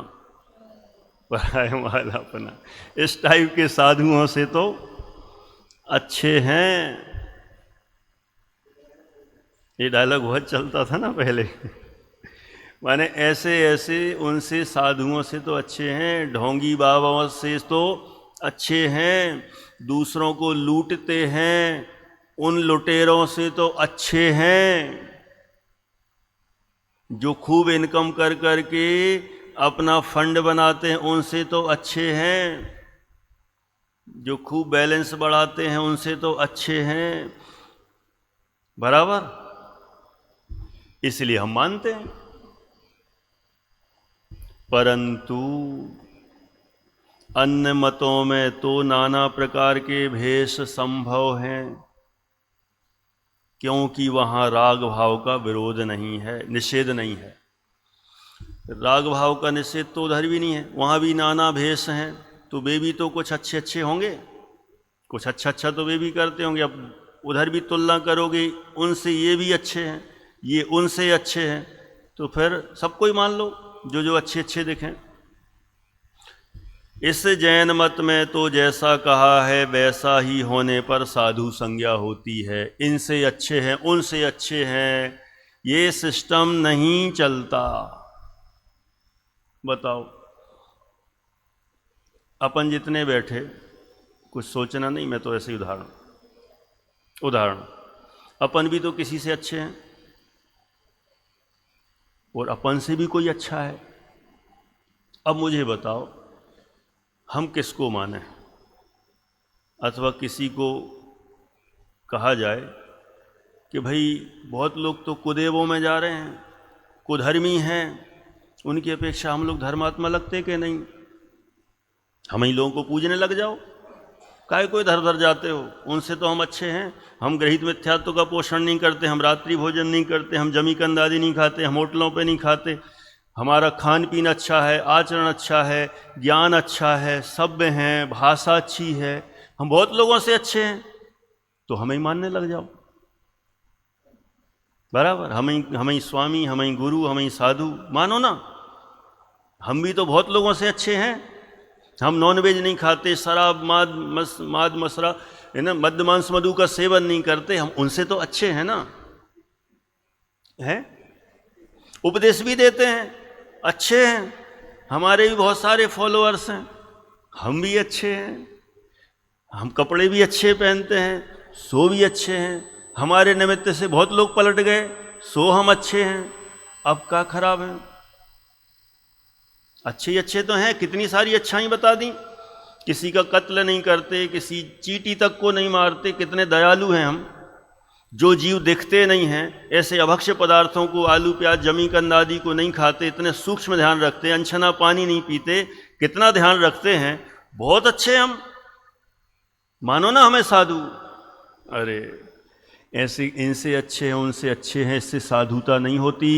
पराय माला अपना, इस टाइप के साधुओं से तो अच्छे हैं। ये डायलॉग बहुत चलता था ना पहले। माने ऐसे ऐसे उनसे, साधुओं से तो अच्छे हैं, ढोंगी बाबाओं से तो अच्छे हैं, दूसरों को लूटते हैं उन लुटेरों से तो अच्छे हैं, जो खूब इनकम कर करके अपना फंड बनाते हैं उनसे तो अच्छे हैं, जो खूब बैलेंस बढ़ाते हैं उनसे तो अच्छे हैं। बराबर, इसलिए हम मानते हैं। परंतु अन्य मतों में तो नाना प्रकार के भेष संभव हैं, क्योंकि वहां राग भाव का विरोध नहीं है, निषेध नहीं है। राग भाव का निषेध तो उधर भी नहीं है, वहां भी नाना भेष हैं, तो वे भी तो कुछ अच्छे अच्छे होंगे, कुछ अच्छा अच्छा तो वे भी करते होंगे। अब उधर भी तुलना करोगे, उनसे ये भी अच्छे हैं, ये उनसे अच्छे हैं, तो फिर सबको ही मान लो जो जो अच्छे अच्छे दिखें। इस जैन मत में तो जैसा कहा है वैसा ही होने पर साधु संज्ञा होती है। इनसे अच्छे हैं, उनसे अच्छे हैं, ये सिस्टम नहीं चलता। बताओ, अपन जितने बैठे, कुछ सोचना नहीं, मैं तो ऐसे ही उदाहरण, अपन भी तो किसी से अच्छे हैं, और अपन से भी कोई अच्छा है। अब मुझे बताओ, हम किसको माने? अथवा किसी को कहा जाए कि भाई बहुत लोग तो कुदेवों में जा रहे हैं, कुधर्मी हैं, उनकी अपेक्षा हम लोग धर्मात्मा लगते कि नहीं? हम ही लोगों को पूजने लग जाओ, काहे को इधर उधर जाते हो? उनसे तो हम अच्छे हैं, हम गृहीत मिथ्यात्व का पोषण नहीं करते, हम रात्रि भोजन नहीं करते, हम जमी कंद आदि नहीं खाते, हम होटलों पे नहीं खाते, हमारा खान पीन अच्छा है, आचरण अच्छा है, ज्ञान अच्छा है, सभ्य हैं, भाषा अच्छी है, हम बहुत लोगों से अच्छे हैं, तो हमें ही मानने लग जाओ। बराबर, हमें स्वामी, हमें गुरु, हमें साधु मानो ना। हम भी तो बहुत लोगों से अच्छे हैं, हम नॉन वेज नहीं खाते, शराब माद मसरा है ना, मद्य मांस मधु का सेवन नहीं करते, हम उनसे तो अच्छे हैं ना, हैं? उपदेश भी देते हैं, अच्छे हैं, हमारे भी बहुत सारे फॉलोअर्स हैं, हम भी अच्छे हैं, हम कपड़े भी अच्छे पहनते हैं, सो भी अच्छे हैं, हमारे निमित्त से बहुत लोग पलट गए, सो हम अच्छे हैं, अब क्या खराब है? अच्छे ही अच्छे तो हैं, कितनी सारी अच्छाई बता दी, किसी का कत्ल नहीं करते, किसी चींटी तक को नहीं मारते, कितने दयालु हैं हम, जो जीव दिखते नहीं हैं ऐसे अभक्ष्य पदार्थों को, आलू प्याज जमी कंद आदि को नहीं खाते, इतने सूक्ष्म ध्यान रखते, अनछना पानी नहीं पीते, कितना ध्यान रखते हैं, बहुत अच्छे हम, मानो ना हमें साधु। अरे ऐसे इनसे अच्छे हैं, उनसे अच्छे हैं, इससे साधुता नहीं होती।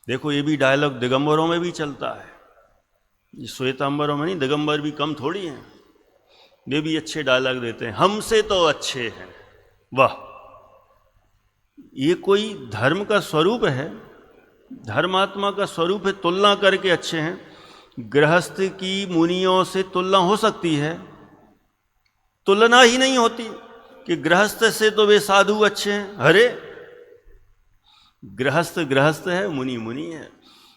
देखो ये भी डायलॉग दिगंबरों में भी चलता है, ये श्वेतांबरों में नहीं, दिगंबर भी कम थोड़ी हैं, वे भी अच्छे डायलॉग देते हैं, हमसे तो अच्छे हैं। वाह, ये कोई धर्म का स्वरूप है, धर्मात्मा का स्वरूप है, तुलना करके अच्छे हैं। गृहस्थ की मुनियों से तुलना हो सकती है, तुलना ही नहीं होती कि गृहस्थ से तो वे साधु अच्छे हैं। अरे गृहस्थ गृहस्थ है, मुनि मुनि है,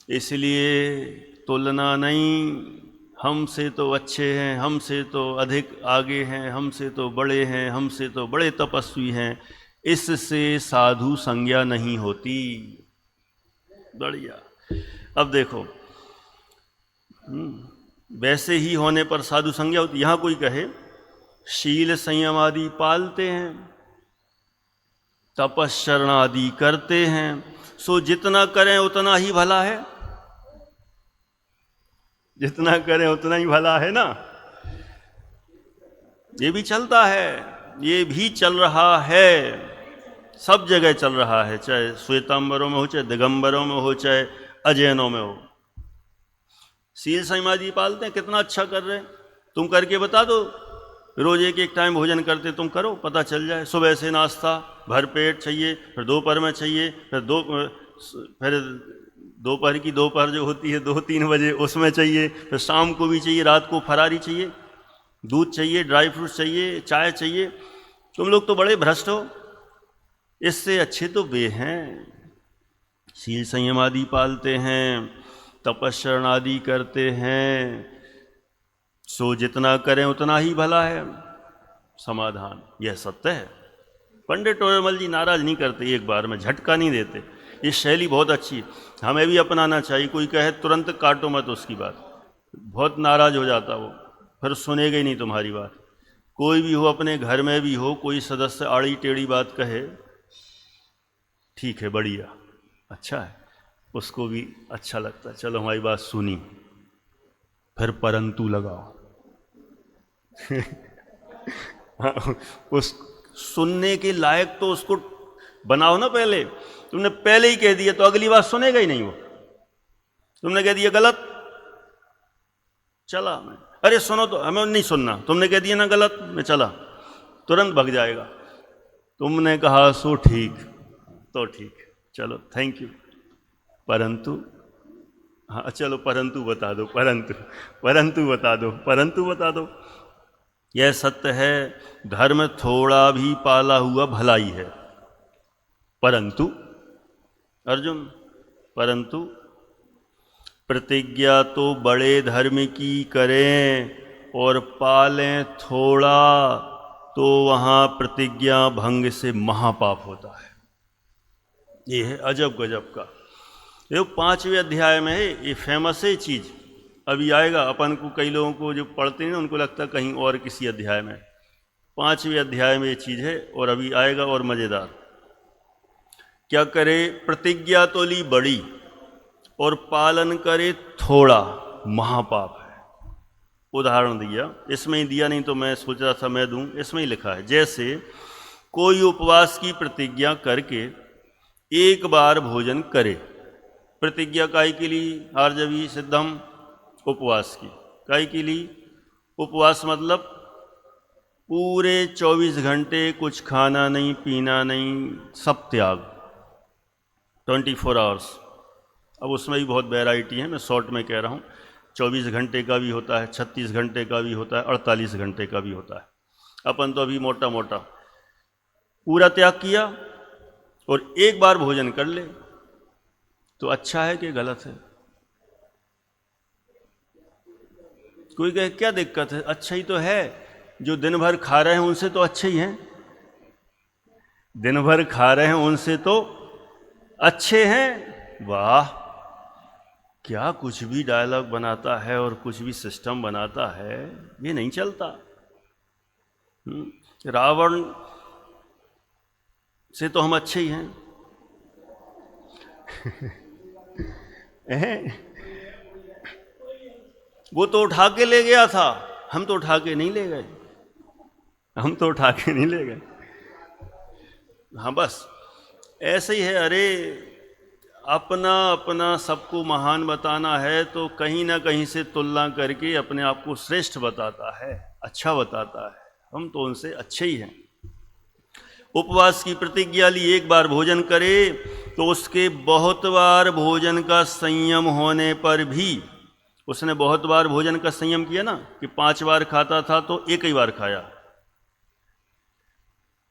इसलिए तुलना नहीं, हमसे तो अच्छे हैं, हमसे तो अधिक आगे हैं, हमसे तो बड़े हैं, हमसे तो बड़े तपस्वी हैं, इससे साधु संज्ञा नहीं होती। बढ़िया। अब देखो वैसे ही होने पर साधु संज्ञा होती। यहाँ कोई कहे शील संयम आदि पालते हैं, तपस्चरण आदि करते हैं, सो जितना करें उतना ही भला है, जितना करें उतना ही भला है ना। ये भी चलता है, ये भी चल रहा है, सब जगह चल रहा है, चाहे श्वेतांबरों में हो, चाहे दिगंबरों में हो, चाहे अजैनों में हो। शील संयम आदि पालते हैं, कितना अच्छा कर रहे हैं, तुम करके बता दो, रोज एक एक टाइम भोजन करते, तुम करो, पता चल जाए। सुबह से नाश्ता भर पेट चाहिए, फिर दोपहर में चाहिए, फिर दोपहर की दोपहर जो होती है 2-3 बजे उसमें चाहिए, फिर शाम को भी चाहिए, रात को फरारी चाहिए, दूध चाहिए, ड्राई फ्रूट चाहिए, चाय चाहिए। तुम लोग तो बड़े भ्रष्ट हो, इससे अच्छे तो वे हैं, शील संयम आदि पालते हैं, तपस्चरण आदि करते हैं, सो जितना करें उतना ही भला है। समाधान यह सत्य है। पंडित टोडरमल जी नाराज नहीं करते, एक बार में झटका नहीं देते, ये शैली बहुत अच्छी, हमें भी अपनाना चाहिए। कोई कहे तुरंत काटो मत उसकी बात, बहुत नाराज हो जाता वो, फिर सुनेगा ही नहीं तुम्हारी बात। कोई भी हो, अपने घर में भी हो, कोई सदस्य आड़ी टेढ़ी बात कहे, ठीक है, बढ़िया, अच्छा है, उसको भी अच्छा लगता है, चलो हमारी बात सुनी, फिर परंतु लगाओ उस सुनने के लायक तो उसको बनाओ ना। पहले तुमने पहले ही कह दिया तो अगली बात सुनेगा ही नहीं वो। तुमने कह दिया गलत, चला मैं, अरे सुनो तो, हमें नहीं सुनना, तुमने कह दिया ना गलत, मैं चला, तुरंत भग जाएगा। तुमने कहा सो ठीक, तो ठीक, चलो थैंक यू, परंतु, हाँ चलो परंतु बता दो, परंतु बता दो, परंतु बता दो। यह सत्य है, धर्म थोड़ा भी पाला हुआ भलाई है, परंतु अर्जुन, परंतु प्रतिज्ञा तो बड़े धर्म की करें और पालें थोड़ा, तो वहाँ प्रतिज्ञा भंग से महापाप होता है। ये है अजब गजब का। ये 5वें अध्याय में है, ये फेमस है चीज़, अभी आएगा। अपन को, कई लोगों को जो पढ़ते हैं ना, उनको लगता है कहीं और किसी अध्याय में, 5वें अध्याय में ये चीज़ है और अभी आएगा और मज़ेदार। क्या करे, प्रतिज्ञा तो ली बड़ी और पालन करे थोड़ा, महापाप है। उदाहरण दिया, इसमें ही दिया, नहीं तो मैं सोच रहा था मैं दूं, इसमें ही लिखा है। जैसे कोई उपवास की प्रतिज्ञा करके एक बार भोजन करे, प्रतिज्ञा काहे के लिए, आर्जवी सिद्धम, उपवास की, काहे के लिए उपवास, मतलब पूरे 24 घंटे कुछ खाना नहीं पीना नहीं, सब त्याग, 24 आवर्स। अब उसमें भी बहुत वैरायटी है, मैं शॉर्ट में कह रहा हूँ। 24 घंटे का भी होता है, 36 घंटे का भी होता है, 48 घंटे का भी होता है। अपन तो अभी मोटा मोटा पूरा त्याग किया और एक बार भोजन कर ले तो अच्छा है कि गलत है? कोई कहे क्या दिक्कत है, अच्छा ही तो है, जो दिन भर खा रहे हैं उनसे तो अच्छे ही हैं, दिन भर खा रहे हैं उनसे तो अच्छे हैं। वाह, क्या कुछ भी डायलॉग बनाता है और कुछ भी सिस्टम बनाता है, ये नहीं चलता। रावण से तो हम अच्छे ही हैं। वो तो उठा के ले गया था, हम तो उठा के नहीं ले गए, हम तो उठा के नहीं ले गए। हाँ बस ऐसे ही है। अरे अपना अपना सबको महान बताना है तो कहीं ना कहीं से तुलना करके अपने आप को श्रेष्ठ बताता है, अच्छा बताता है। हम तो उनसे अच्छे ही हैं। उपवास की प्रतिज्ञा ली, एक बार भोजन करे तो उसके बहुत बार भोजन का संयम होने पर भी, उसने बहुत बार भोजन का संयम किया ना, कि 5 बार खाता था तो एक ही बार खाया,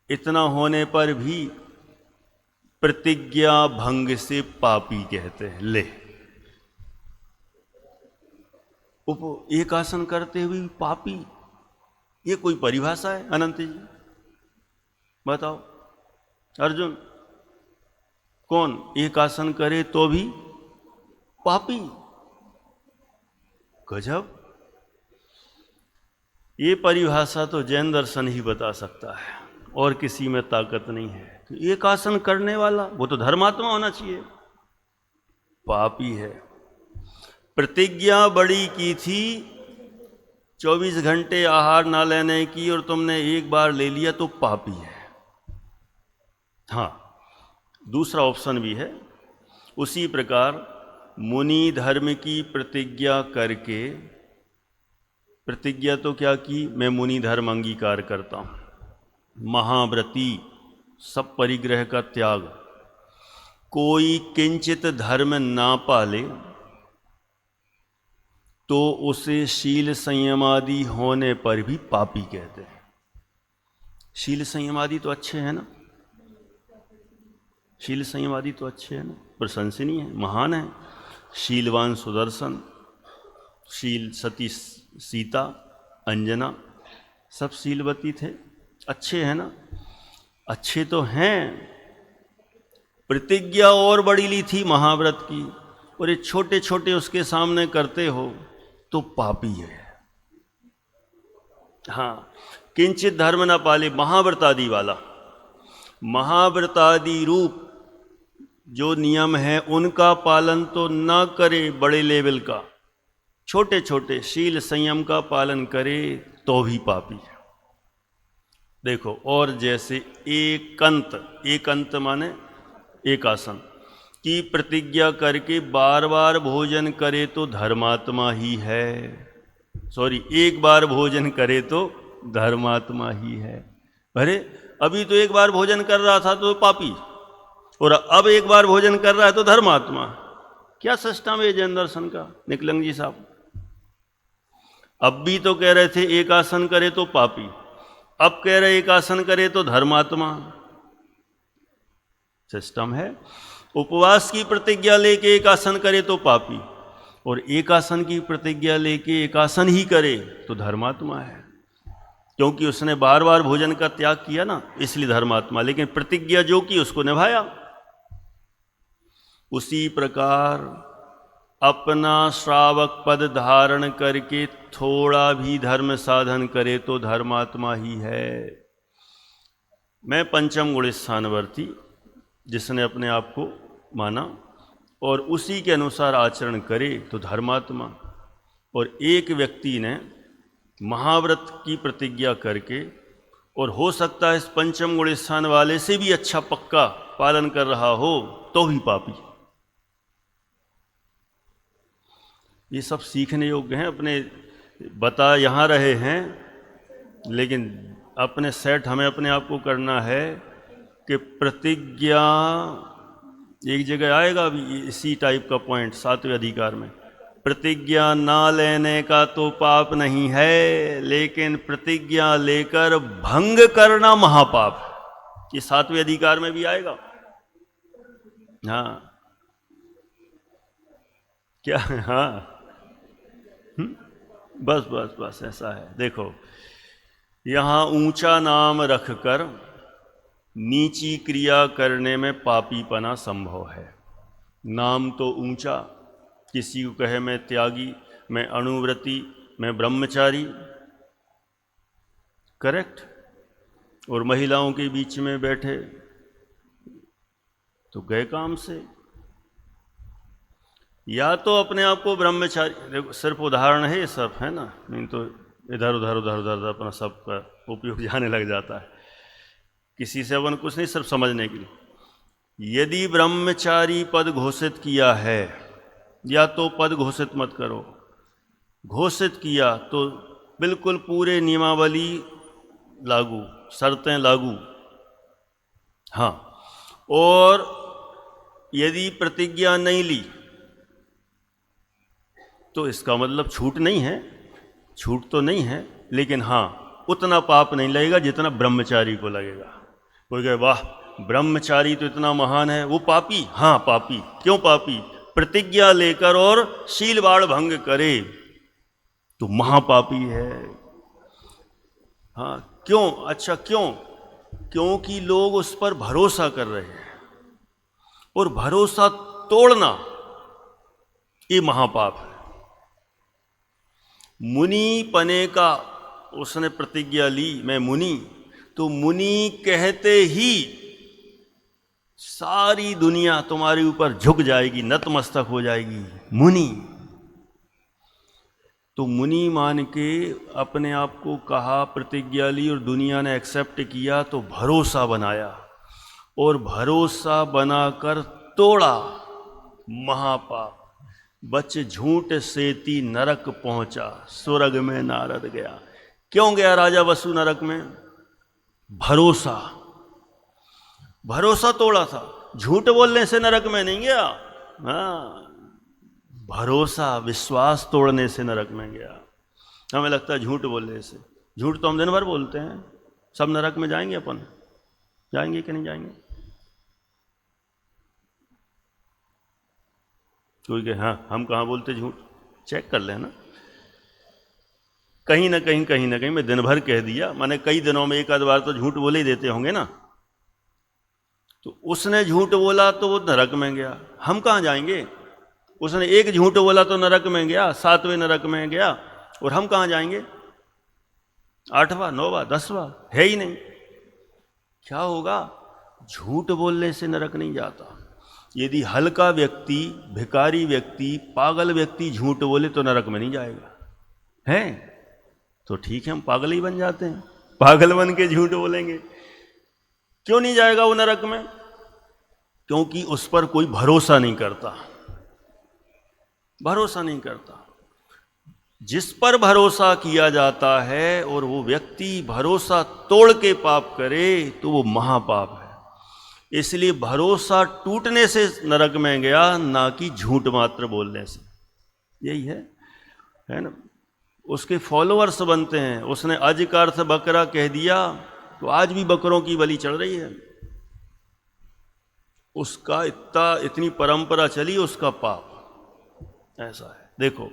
इतना होने पर भी प्रतिज्ञा भंग से पापी कहते हैं। ले, एक आसन करते हुए पापी, ये कोई परिभाषा है अनंत जी? बताओ अर्जुन, कौन एक आसन करे तो भी पापी? गजब, ये परिभाषा तो जैन दर्शन ही बता सकता है और किसी में ताकत नहीं है। तो एक आसन करने वाला वो तो धर्मात्मा होना चाहिए, पापी है। प्रतिज्ञा बड़ी की थी 24 घंटे आहार ना लेने की और तुमने एक बार ले लिया तो पापी है। हाँ, दूसरा ऑप्शन भी है। उसी प्रकार मुनि धर्म की प्रतिज्ञा करके, प्रतिज्ञा तो क्या की, मैं मुनि धर्म अंगीकार करता हूँ, महाव्रती, सब परिग्रह का त्याग, कोई किंचित धर्म ना पाले तो उसे शील संयमादि होने पर भी पापी कहते हैं। शील संयमादि तो अच्छे हैं ना, शील संयमादि तो अच्छे हैं ना, प्रशंसनीय है, महान है। शीलवान सुदर्शन, शील सती सीता, अंजना, सब शीलवती थे, अच्छे हैं ना, अच्छे तो हैं। प्रतिज्ञा और बड़ी ली थी महाव्रत की, और ये छोटे छोटे उसके सामने करते हो तो पापी है। हाँ, किंचित धर्म न पाले, महाव्रतादि वाला, महाव्रतादि रूप जो नियम है उनका पालन तो न करे, बड़े लेवल का, छोटे छोटे शील संयम का पालन करे तो भी पापी है। देखो, और जैसे एकांत माने एक आसन की प्रतिज्ञा करके बार बार भोजन करे तो धर्मात्मा ही है, सॉरी, एक बार भोजन करे तो धर्मात्मा ही है। अरे अभी तो एक बार भोजन कर रहा था तो पापी, और अब एक बार भोजन कर रहा है तो धर्मात्मा। क्या सिस्टम है जैन दर्शन का, निकलंग जी साहब? अब भी तो कह रहे थे एक आसन करे तो पापी, अब कह रहे एक आसन करे तो धर्मात्मा। सिस्टम है। उपवास की प्रतिज्ञा लेके एक आसन करे तो पापी, और एक आसन की प्रतिज्ञा लेके एक आसन ही करे तो धर्मात्मा है, क्योंकि उसने बार बार भोजन का त्याग किया ना, इसलिए धर्मात्मा। लेकिन प्रतिज्ञा जो की उसको निभाया। उसी प्रकार अपना श्रावक पद धारण करके थोड़ा भी धर्म साधन करे तो धर्मात्मा ही है। मैं पंचम गुण स्थानवर्ती, जिसने अपने आप को माना और उसी के अनुसार आचरण करे तो धर्मात्मा। और एक व्यक्ति ने महाव्रत की प्रतिज्ञा करके, और हो सकता है इस पंचम गुण स्थान वाले से भी अच्छा पक्का पालन कर रहा हो, तो भी पापी। ये सब सीखने योग्य हैं, अपने बता यहाँ रहे हैं, लेकिन अपने सेट हमें अपने आप को करना है कि प्रतिज्ञा, एक जगह आएगा अभी इसी टाइप का पॉइंट 7वें अधिकार में, प्रतिज्ञा ना लेने का तो पाप नहीं है, लेकिन प्रतिज्ञा लेकर भंग करना महापाप है। ये 7वें अधिकार में भी आएगा। हाँ क्या? हाँ बस बस बस ऐसा है। देखो, यहां ऊंचा नाम रखकर नीची क्रिया करने में पापीपना संभव है। नाम तो ऊंचा, किसी को कहे मैं त्यागी, मैं अणुव्रती, मैं ब्रह्मचारी, करेक्ट, और महिलाओं के बीच में बैठे तो गए काम से। या तो अपने आप को ब्रह्मचारी, देखो सिर्फ उदाहरण है ये सब, है ना, नहीं तो इधर उधर उधर उधर अपना सब का उपयोग जाने लग जाता है। किसी से अपन कुछ नहीं, सिर्फ समझने के लिए। यदि ब्रह्मचारी पद घोषित किया है, या तो पद घोषित मत करो, घोषित किया तो बिल्कुल पूरे नियमावली लागू, शर्तें लागू। हाँ, और यदि प्रतिज्ञा नहीं ली तो इसका मतलब छूट नहीं है, छूट तो नहीं है, लेकिन हाँ उतना पाप नहीं लगेगा जितना ब्रह्मचारी को लगेगा। कोई कहे वाह ब्रह्मचारी तो इतना महान है, वो पापी? हाँ पापी। क्यों पापी? प्रतिज्ञा लेकर और शील बाड़ भंग करे तो महापापी है। हाँ क्यों? अच्छा क्यों? क्योंकि लोग उस पर भरोसा कर रहे हैं, और भरोसा तोड़ना ये महापाप है। मुनि पने का उसने प्रतिज्ञा ली, मैं मुनि, तो मुनि कहते ही सारी दुनिया तुम्हारे ऊपर झुक जाएगी, नतमस्तक हो जाएगी। मुनि तो मुनि मान के अपने आप को कहा, प्रतिज्ञा ली, और दुनिया ने एक्सेप्ट किया तो भरोसा बनाया, और भरोसा बनाकर तोड़ा, महापाप। बच झूठ सेती नरक पहुंचा, स्वर्ग में नारद गया। क्यों गया राजा वसु नरक में? भरोसा, भरोसा तोड़ा था। झूठ बोलने से नरक में नहीं गया, हाँ भरोसा विश्वास तोड़ने से नरक में गया। हमें लगता है झूठ बोलने से, झूठ तो हम दिन भर बोलते हैं। सब नरक में जाएंगे? अपन जाएंगे कि नहीं जाएंगे? कोई कहे हाँ हम कहाँ बोलते झूठ, चेक कर लेना। कहीं ना कहीं मैं दिन भर कह दिया, माने कई दिनों में एक आध बार तो झूठ बोले ही देते होंगे ना। तो उसने झूठ बोला तो वो नरक में गया, हम कहाँ जाएंगे? उसने एक झूठ बोला तो नरक में गया, 7वें नरक में गया, और हम कहाँ जाएंगे? 8वां, 9वां, 10वां है ही नहीं। क्या होगा? झूठ बोलने से नरक नहीं जाता। यदि हल्का व्यक्ति, भिखारी व्यक्ति, पागल व्यक्ति झूठ बोले तो नरक में नहीं जाएगा, है तो ठीक है, हम पागल ही बन जाते हैं, पागल बन के झूठ बोलेंगे। क्यों नहीं जाएगा वो नरक में? क्योंकि उस पर कोई भरोसा नहीं करता, भरोसा नहीं करता। जिस पर भरोसा किया जाता है और वो व्यक्ति भरोसा तोड़ के पाप करे तो वो महापाप है। इसलिए भरोसा टूटने से नरक में गया, ना कि झूठ मात्र बोलने से। यही है ना। उसके फॉलोअर्स बनते हैं। उसने अज का अर्थ बकरा कह दिया तो आज भी बकरों की बलि चढ़ रही है। उसका इतनी परंपरा चली, उसका पाप ऐसा है। देखो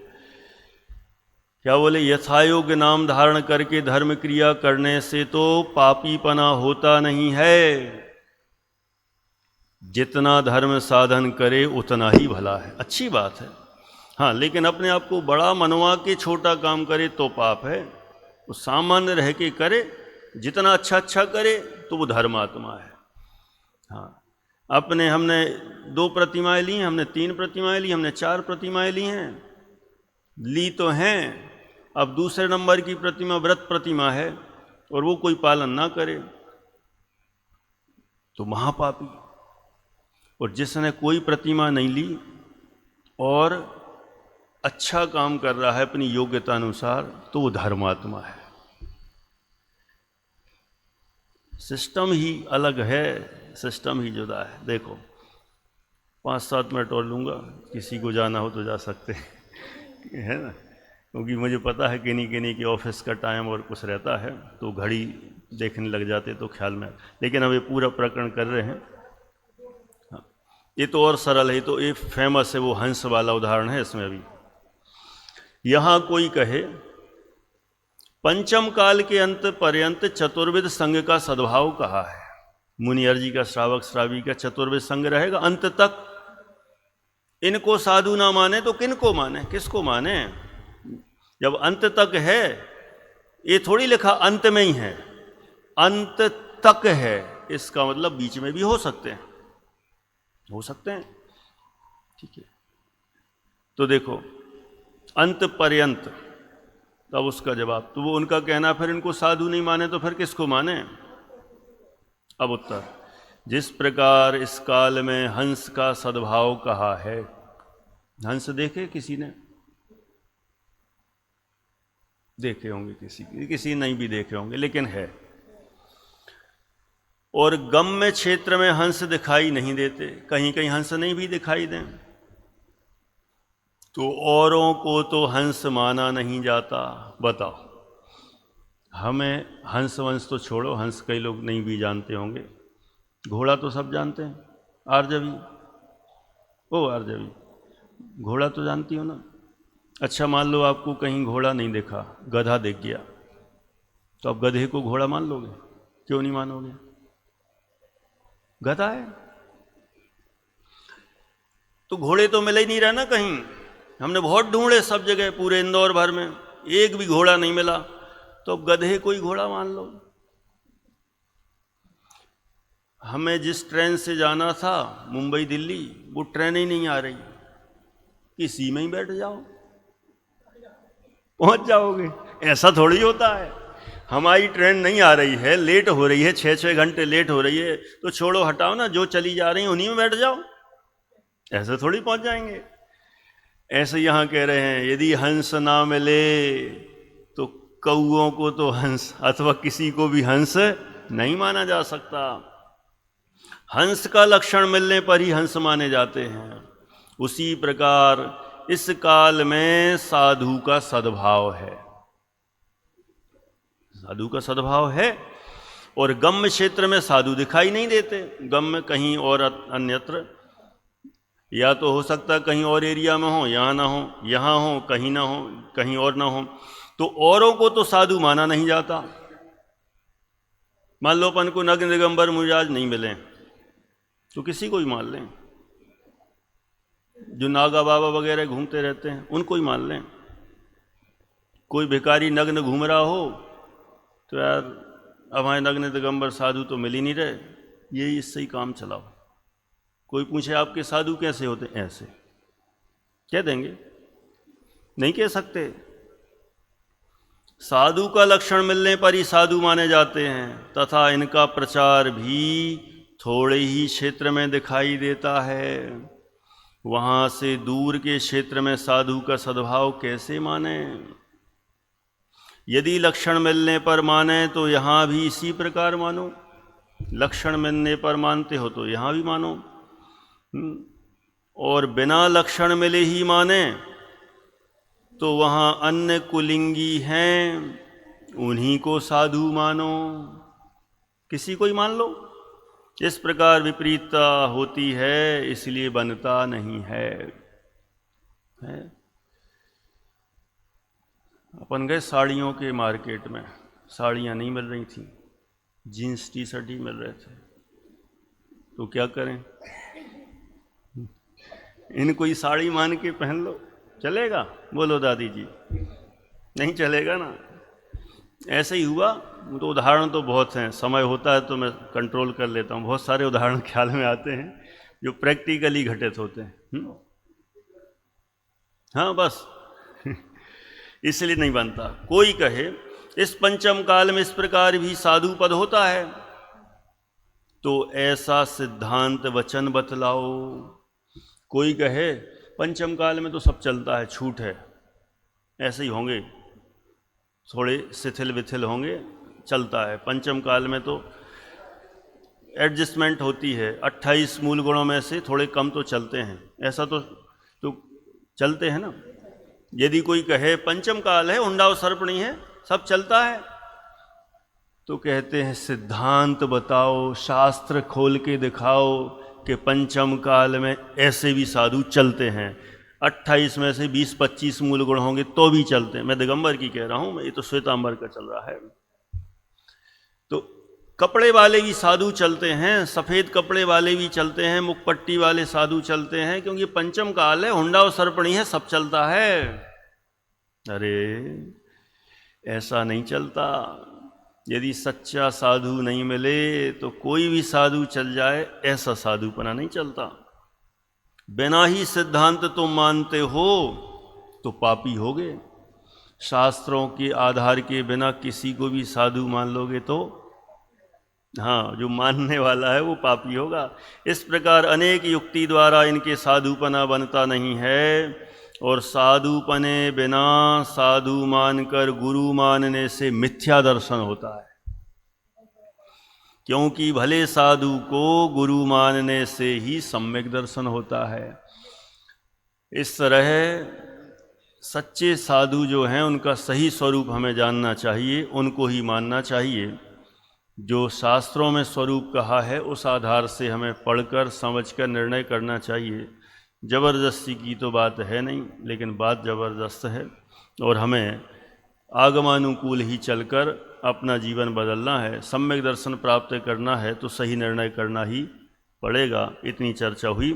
क्या बोले, यथायोग्य नाम धारण करके धर्म क्रिया करने से तो पापीपना होता नहीं है। जितना धर्म साधन करे उतना ही भला है, अच्छी बात है। हाँ, लेकिन अपने आप को बड़ा मनवा के छोटा काम करे तो पाप है। वो सामान्य रह के करे, जितना अच्छा करे तो वो धर्मात्मा है। हाँ, हमने 2 प्रतिमाएं ली हैं, हमने 3 प्रतिमाएं ली, हमने 4 प्रतिमाएं ली हैं, ली तो हैं। अब दूसरे नंबर की प्रतिमा व्रत प्रतिमा है और वो कोई पालन ना करे तो महापापी। और जिसने कोई प्रतिमा नहीं ली और अच्छा काम कर रहा है अपनी योग्यता अनुसार तो वो धर्मात्मा है। सिस्टम ही अलग है, सिस्टम ही जुदा है। देखो 5-7 मिनट और लूँगा, किसी को जाना हो तो जा सकते हैं। है ना, क्योंकि मुझे पता है किन्हीं के ऑफिस का टाइम और कुछ रहता है तो घड़ी देखने लग जाते तो ख्याल में, लेकिन अब ये पूरा प्रकरण कर रहे हैं। हाँ, ये तो और सरल है, तो ये फेमस है, वो हंस वाला उदाहरण है इसमें भी। यहाँ कोई कहे पंचम काल के अंत पर्यंत चतुर्विध संघ का सद्भाव कहा है। मुनियर जी का, श्रावक श्रावी का चतुर्विध संघ रहेगा अंत तक। इनको साधु ना माने तो किनको माने, किसको माने? जब अंत तक है, ये थोड़ी लिखा अंत में ही है, अंत तक है, इसका मतलब बीच में भी हो सकते हैं, हो सकते हैं, ठीक है। तो देखो अंत पर्यंत, तब उसका जवाब, तो वो उनका कहना फिर इनको साधु नहीं माने तो फिर किसको माने? अब उत्तर, जिस प्रकार इस काल में हंस का सद्भाव कहा है। हंस देखे किसी ने? देखे होंगे, किसी नहीं भी देखे होंगे, लेकिन है। और गम्य क्षेत्र में हंस दिखाई नहीं देते, कहीं कहीं हंस नहीं भी दिखाई दें तो औरों को तो हंस माना नहीं जाता। बताओ, हमें हंस वंश तो छोड़ो, हंस कई लोग नहीं भी जानते होंगे, घोड़ा तो सब जानते हैं। आर्जवी, ओ आर्जवी, घोड़ा तो जानती हो ना? अच्छा, मान लो आपको कहीं घोड़ा नहीं देखा, गधा दिख गया, तो आप गधे को घोड़ा मान लोगे? क्यों नहीं मानोगे? गधा है। तो घोड़े तो मिले ही नहीं रहा ना कहीं, हमने बहुत ढूंढे सब जगह, पूरे इंदौर भर में एक भी घोड़ा नहीं मिला, तो गधे को ही घोड़ा मान लो। हमें जिस ट्रेन से जाना था मुंबई दिल्ली, वो ट्रेन ही नहीं आ रही, इसी में ही बैठ जाओ, पहुंच जाओगे। ऐसा थोड़ी होता है, हमारी ट्रेन नहीं आ रही है, लेट हो रही है, 6-6 घंटे लेट हो रही है, तो छोड़ो हटाओ ना, जो चली जा रही है उन्हीं में बैठ जाओ, ऐसे थोड़ी पहुंच जाएंगे। ऐसे यहाँ कह रहे हैं यदि हंस ना मिले तो कौओं को तो हंस अथवा किसी को भी हंस नहीं माना जा सकता। हंस का लक्षण मिलने पर ही हंस माने जाते हैं। उसी प्रकार इस काल में साधु का सद्भाव है, साधु का सद्भाव है। और गम्य क्षेत्र में साधु दिखाई नहीं देते, गम्य कहीं और अन्यत्र, या तो हो सकता है कहीं और एरिया में हो, यहाँ ना हो, यहाँ हो कहीं ना हो, कहीं और ना हो, तो औरों को तो साधु माना नहीं जाता। मान लो अपन को नग्न दिगंबर मुजाज नहीं मिले तो किसी को ही मान लें, जो नागा बाबा वगैरह घूमते रहते हैं उनको ही मान लें। कोई भिखारी नग्न घूम रहा हो तो यार अब हमारे नग्न दिगंबर साधु तो मिल ही नहीं रहे, यही इससे ही काम चलाओ। कोई पूछे आपके साधु कैसे होते? ऐसे कह देंगे, नहीं कह सकते। साधु का लक्षण मिलने पर ही साधु माने जाते हैं, तथा इनका प्रचार भी थोड़े ही क्षेत्र में दिखाई देता है। वहाँ से दूर के क्षेत्र में साधु का सद्भाव कैसे माने? यदि लक्षण मिलने पर माने तो यहाँ भी इसी प्रकार मानो, लक्षण मिलने पर मानते हो तो यहाँ भी मानो, और बिना लक्षण मिले ही माने तो वहाँ अन्य कुलिंगी हैं, उन्हीं को साधु मानो, किसी को ही मान लो। इस प्रकार विपरीतता होती है, इसलिए बनता नहीं है। अपन गए साड़ियों के मार्केट में, साड़ियाँ नहीं मिल रही थी, जीन्स टी शर्ट ही मिल रहे थे, तो क्या करें? इनको ही साड़ी मान के पहन लो, चलेगा? बोलो दादी जी, नहीं चलेगा ना। ऐसे ही हुआ। तो उदाहरण तो बहुत हैं, समय होता है तो मैं कंट्रोल कर लेता हूँ, बहुत सारे उदाहरण ख्याल में आते हैं जो प्रैक्टिकली घटित होते हैं। हाँ बस इसलिए नहीं बनता। कोई कहे इस पंचम काल में इस प्रकार भी साधु पद होता है, तो ऐसा सिद्धांत वचन बतलाओ। कोई कहे पंचम काल में तो सब चलता है, छूट है, ऐसे ही होंगे, थोड़े शिथिल विथिल होंगे, चलता है। पंचम काल में तो एडजस्टमेंट होती है, 28 मूल गुणों में से थोड़े कम तो चलते हैं, ऐसा तो चलते हैं ना। यदि कोई कहे पंचम काल है, हुंडा और सर्पणी है, सब चलता है, तो कहते हैं सिद्धांत बताओ, शास्त्र खोल के दिखाओ कि पंचम काल में ऐसे भी साधु चलते हैं। 28 में से 20-25 मूल गुण होंगे तो भी चलते हैं। मैं दिगंबर की कह रहा हूं, ये तो श्वेतांबर का चल रहा है। तो कपड़े वाले भी साधु चलते हैं, सफेद कपड़े वाले भी चलते हैं, मुखपट्टी वाले साधु चलते हैं, क्योंकि पंचम काल है, हुंडा और सर्पणी है, सब चलता है। अरे ऐसा नहीं चलता। यदि सच्चा साधु नहीं मिले तो कोई भी साधु चल जाए, ऐसा साधुपना नहीं चलता। बिना ही सिद्धांत तुम मानते हो तो पापी होगे। शास्त्रों के आधार के बिना किसी को भी साधु मान लोगे तो हाँ, जो मानने वाला है वो पापी होगा। इस प्रकार अनेक युक्ति द्वारा इनके साधुपना बनता नहीं है, और साधुपने बिना साधु मानकर गुरु मानने से मिथ्या दर्शन होता है, क्योंकि भले साधु को गुरु मानने से ही सम्यक दर्शन होता है। इस तरह सच्चे साधु जो हैं उनका सही स्वरूप हमें जानना चाहिए, उनको ही मानना चाहिए। जो शास्त्रों में स्वरूप कहा है उस आधार से हमें पढ़कर समझकर निर्णय करना चाहिए। जबरदस्ती की तो बात है नहीं, लेकिन बात जबरदस्त है, और हमें आगमानुकूल ही चलकर अपना जीवन बदलना है। सम्यक दर्शन प्राप्त करना है तो सही निर्णय करना ही पड़ेगा। इतनी चर्चा हुई।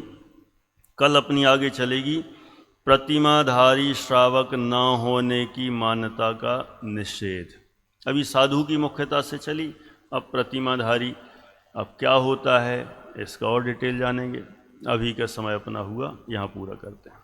कल अपनी आगे चलेगी प्रतिमाधारी श्रावक न होने की मान्यता का निषेध। अभी साधु की मुख्यता से चली, अब प्रतिमाधारी अब क्या होता है इसका और डिटेल जानेंगे। अभी का समय अपना हुआ, यहाँ पूरा करते हैं।